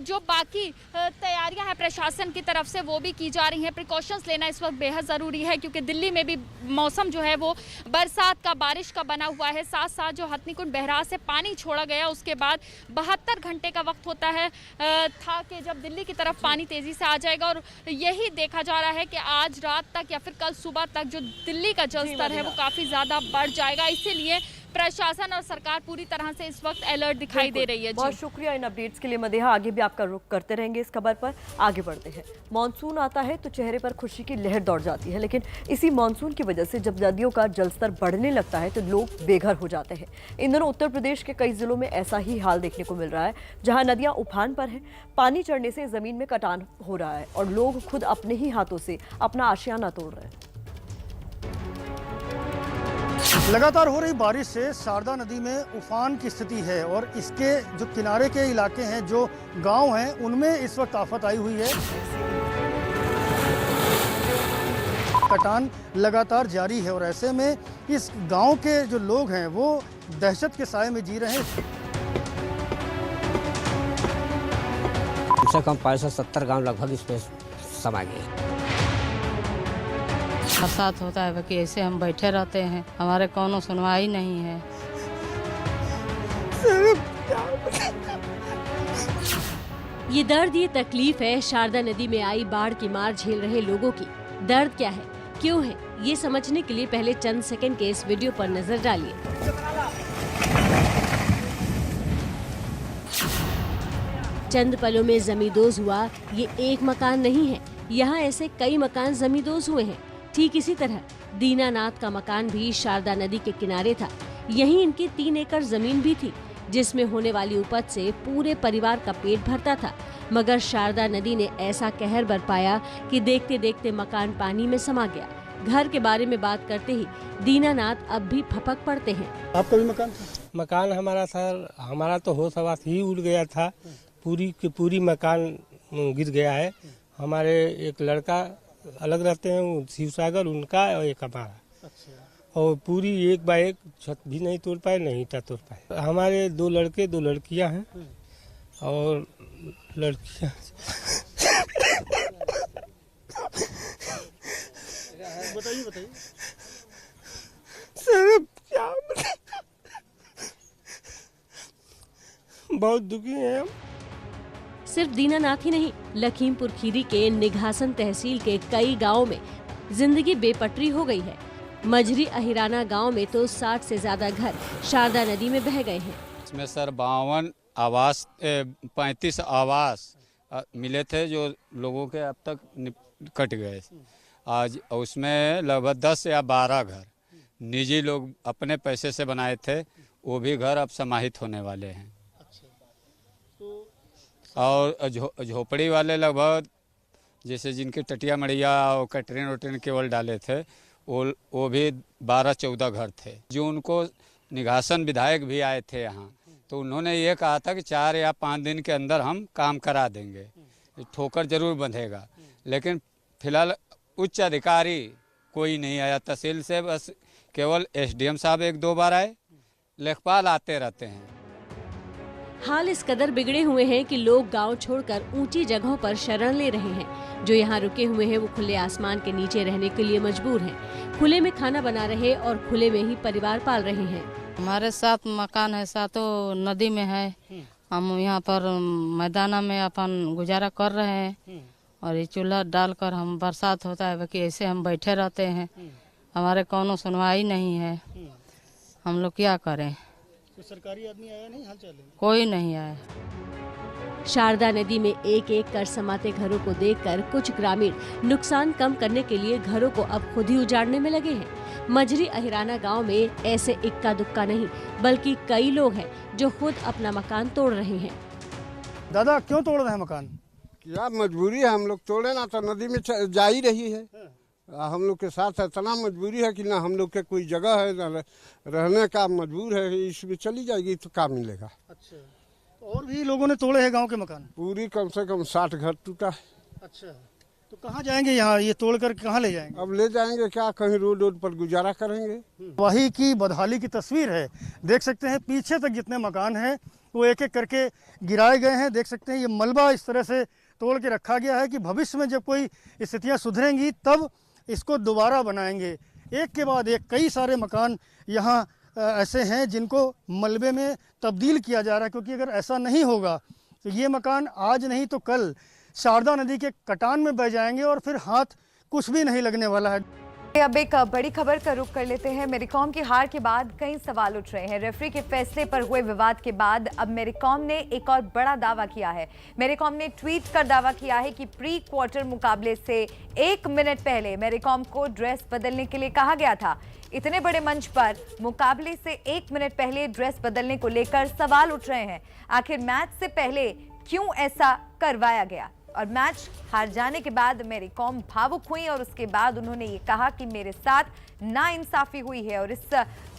जो बाकी तैयारियां हैं प्रशासन की तरफ से वो भी की जा रही हैं। प्रिकॉशंस लेना इस वक्त बेहद ज़रूरी है क्योंकि दिल्ली में भी मौसम जो है वो बरसात का, बारिश का बना हुआ है। साथ साथ जो हथनीकुंड बैराज से पानी छोड़ा गया उसके बाद 72 घंटे का वक्त होता है था कि जब दिल्ली की तरफ पानी तेज़ी से आ जाएगा, और यही देखा जा रहा है कि आज रात तक या फिर कल सुबह तक जो दिल्ली का जलस्तर है वो काफ़ी ज़्यादा बढ़ जाएगा। इसीलिए प्रशासन और सरकार पूरी तरह से इस वक्त अलर्ट दिखाई दे रही है। बहुत शुक्रिया इन अपडेट्स के लिए मदीहा। आगे भी आपका रुख करते रहेंगे इस खबर पर। आगे बढ़ते हैं। मानसून आता है तो चेहरे पर खुशी की लहर दौड़ जाती है, लेकिन इसी मानसून की वजह से जब नदियों का जलस्तर बढ़ने लगता है तो लोग बेघर हो जाते हैं। इन दिनों उत्तर प्रदेश के कई जिलों में ऐसा ही हाल देखने को मिल रहा है, जहां नदियां उफान पर हैं, पानी चढ़ने से जमीन में कटान हो रहा है और लोग खुद अपने ही हाथों से अपना आशियाना तोड़ रहे हैं। लगातार हो रही बारिश से शारदा नदी में उफान की स्थिति है और इसके जो किनारे के इलाके हैं, जो गांव हैं, उनमें इस वक्त आफत आई हुई है। कटान लगातार जारी है और ऐसे में इस गांव के जो लोग हैं वो दहशत के साए में जी रहे हैं। कम से कम 570 गाँव लगभग इस पे समा गए। बरसात होता है बाकी ऐसे हम बैठे रहते हैं, हमारे कोनो सुनवाई नहीं है। ये दर्द, ये तकलीफ है शारदा नदी में आई बाढ़ की मार झेल रहे लोगों की। दर्द क्या है, क्यों है, ये समझने के लिए पहले चंद सेकंड के इस वीडियो पर नजर डालिए। चंद पलों में जमींदोज हुआ ये एक मकान नहीं है, यहाँ ऐसे कई मकान जमींदोज हुए हैं। ठीक इसी तरह दीनानाथ का मकान भी शारदा नदी के किनारे था। यहीं इनकी 3 एकड़ जमीन भी थी, जिसमें होने वाली उपज से पूरे परिवार का पेट भरता था। मगर शारदा नदी ने ऐसा कहर बरपाया कि देखते देखते मकान पानी में समा गया। घर के बारे में बात करते ही दीनानाथ अब भी फपक पड़ते हैं। आपका भी मकान था? मकान हमारा सर, हमारा तो होश हवास ही उड़ गया था, पूरी की पूरी मकान गिर गया है। हमारे एक लड़का अलग रहते हैं, शिवसागर उनका और एक हमारा, और पूरी एक बाय एक छत भी नहीं तोड़ पाए, नहीं ईंटा तोड़ पाए। हमारे 2 लड़के 2 लड़कियां हैं और लड़कियां बताइए सर क्या बहुत दुखी हैं हम। सिर्फ दीनानाथ ही नहीं, लखीमपुर खीरी के निघासन तहसील के कई गांवों में जिंदगी बेपटरी हो गई है। मझरी अहिराना गांव में तो 60 से ज्यादा घर शारदा नदी में बह गए हैं। इसमें सर 35 आवास मिले थे जो लोगों के अब तक कट गए। आज उसमें लगभग 10 या 12 घर निजी लोग अपने पैसे से बनाए थे, वो भी घर अब समाहित होने वाले हैं। और झोपड़ी वाले लगभग जैसे जिनके टटिया मड़िया और कटरीन वटरीन केवल डाले थे वो भी 12-14 घर थे जो उनको निघासन विधायक भी आए थे यहाँ, तो उन्होंने ये कहा था कि 4 या 5 दिन के अंदर हम काम करा देंगे, ठोकर जरूर बंधेगा। लेकिन फिलहाल उच्च अधिकारी कोई नहीं आया तहसील से, बस केवल एसडीएम साहब 1-2 बार आए, लेखपाल आते रहते हैं। हाल इस कदर बिगड़े हुए हैं कि लोग गांव छोड़कर ऊंची जगहों पर शरण ले रहे हैं। जो यहाँ रुके हुए हैं वो खुले आसमान के नीचे रहने के लिए मजबूर हैं। खुले में खाना बना रहे और खुले में ही परिवार पाल रहे हैं। हमारे 7 मकान है, 7 नदी में है। हम यहाँ पर मैदाना में अपन गुजारा कर रहे हैं और ये चूल्हा डालकर हम बरसात होता है बाकी ऐसे हम बैठे रहते हैं। हमारे कोनो सुनवाई नहीं है, हम लोग क्या करें। तो सरकारी आदमी आया नहीं, हाल चाल है? कोई नहीं आया। शारदा नदी में एक एक कर समाते घरों को देखकर कुछ ग्रामीण नुकसान कम करने के लिए घरों को अब खुद ही उजाड़ने में लगे हैं। मजरी अहिराना गांव में ऐसे इक्का दुक्का नहीं बल्कि कई लोग हैं जो खुद अपना मकान तोड़ रहे हैं। दादा क्यों तोड़ रहे हैं मकान? क्या मजबूरी है, हम लोग तोड़े ना तो नदी में जा ही रही है। हम लोग के साथ इतना मजबूरी है कि ना हम लोग के कोई जगह है ना रहने का मजबूर है, इसमें चली जाएगी तो क्या मिलेगा। अच्छा, और भी लोगों ने तोड़े हैं गांव के मकान? पूरी कम से कम 60 घर टूटा है। अच्छा, तो कहाँ जाएंगे? यहाँ ये तोड़कर कहाँ ले जाएंगे? अब ले जाएंगे क्या, कहीं रोड पर गुजारा करेंगे। वही की बदहाली की तस्वीर है। देख सकते हैं पीछे तक जितने मकान हैं वो एक एक करके गिराए गए हैं। देख सकते हैं ये मलबा इस तरह से तोड़ के रखा गया है कि भविष्य में जब कोई स्थितियाँ सुधरेंगी तब इसको दोबारा बनाएंगे। एक के बाद एक कई सारे मकान यहाँ ऐसे हैं जिनको मलबे में तब्दील किया जा रहा है, क्योंकि अगर ऐसा नहीं होगा तो ये मकान आज नहीं तो कल शारदा नदी के कटान में बह जाएंगे और फिर हाथ कुछ भी नहीं लगने वाला है। अब एक बड़ी खबर का रुख कर लेते हैं। मैरीकॉम की हार के बाद कई सवाल उठ रहे हैं। रेफरी के फैसले पर हुए विवाद के बाद अब मैरीकॉम ने एक और बड़ा दावा किया है। मैरीकॉम ने ट्वीट कर दावा किया है कि प्री क्वार्टर मुकाबले से 1 मिनट पहले मैरीकॉम को ड्रेस बदलने के लिए कहा गया था। इतने बड़े मंच पर मुकाबले से 1 मिनट पहले ड्रेस बदलने को लेकर सवाल उठ रहे हैं। आखिर मैच से पहले क्यों ऐसा करवाया गया? और मैच हार जाने के बाद मैरीकॉम भावुक हुई और उसके बाद उन्होंने ये कहा कि मेरे साथ नाइंसाफी हुई है। और इस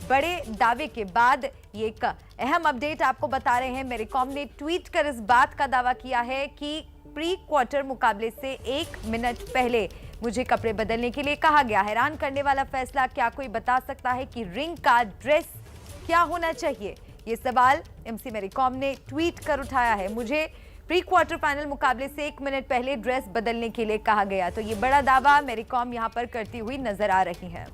बड़े दावे के बाद ये एक अहम अपडेट आपको बता रहे हैं। मैरीकॉम ने ट्वीट कर इस बात का दावा किया है कि प्री क्वार्टर मुकाबले से 1 मिनट पहले मुझे कपड़े बदलने के लिए कहा गया। हैरान करने वाला फैसला। क्या कोई बता सकता है कि रिंग का ड्रेस क्या होना चाहिए? ये सवाल एमसी मैरीकॉम ने ट्वीट कर उठाया है। मुझे प्री क्वार्टर फाइनल मुकाबले से 1 मिनट पहले ड्रेस बदलने के लिए कहा गया। तो ये बड़ा दावा मैरीकॉम यहां पर करती हुई नजर आ रही है।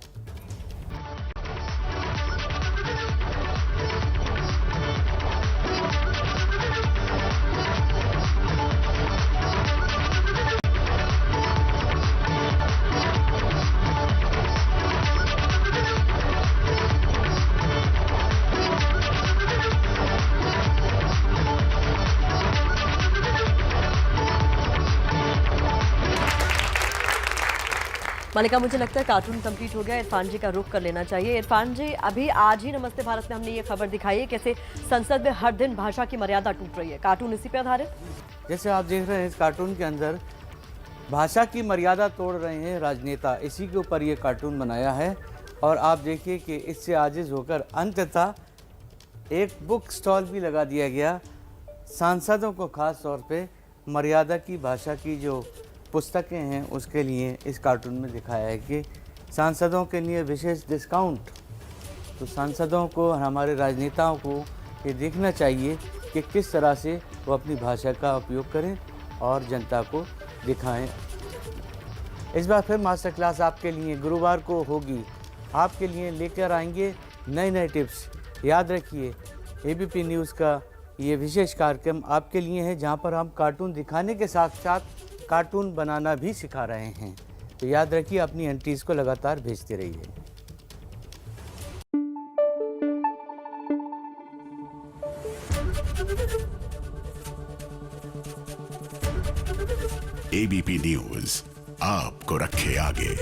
मालिका, मुझे लगता है कार्टून कंप्लीट हो गया। इरफान जी का रुख कर लेना चाहिए। इरफान जी, अभी आज ही नमस्ते भारत में हमने ये खबर दिखाई है कैसे संसद में हर दिन भाषा की मर्यादा टूट रही है। कार्टून इसी पे आधारित? जैसे आप देख रहे हैं इस कार्टून के अंदर भाषा की मर्यादा तोड़ रहे हैं राजनेता, इसी के ऊपर ये कार्टून बनाया है। और आप देखिए कि इससे आजिज होकर अंततः एक बुक स्टॉल भी लगा दिया गया। सांसदों को खास तौर पे मर्यादा की भाषा की जो पुस्तकें हैं उसके लिए इस कार्टून में दिखाया है कि सांसदों के लिए विशेष डिस्काउंट। तो सांसदों को, हमारे राजनेताओं को ये देखना चाहिए कि किस तरह से वो अपनी भाषा का उपयोग करें और जनता को दिखाएं। इस बार फिर मास्टर क्लास आपके लिए गुरुवार को होगी। आपके लिए लेकर आएंगे नए नए टिप्स। याद रखिए एबीपी न्यूज़ का ये विशेष कार्यक्रम आपके लिए है, जहाँ पर हम कार्टून दिखाने के साथ साथ कार्टून बनाना भी सिखा रहे हैं। तो याद रखिए, अपनी एंट्रीज को लगातार भेजते रहिए। एबीपी न्यूज़ आपको रखे आगे।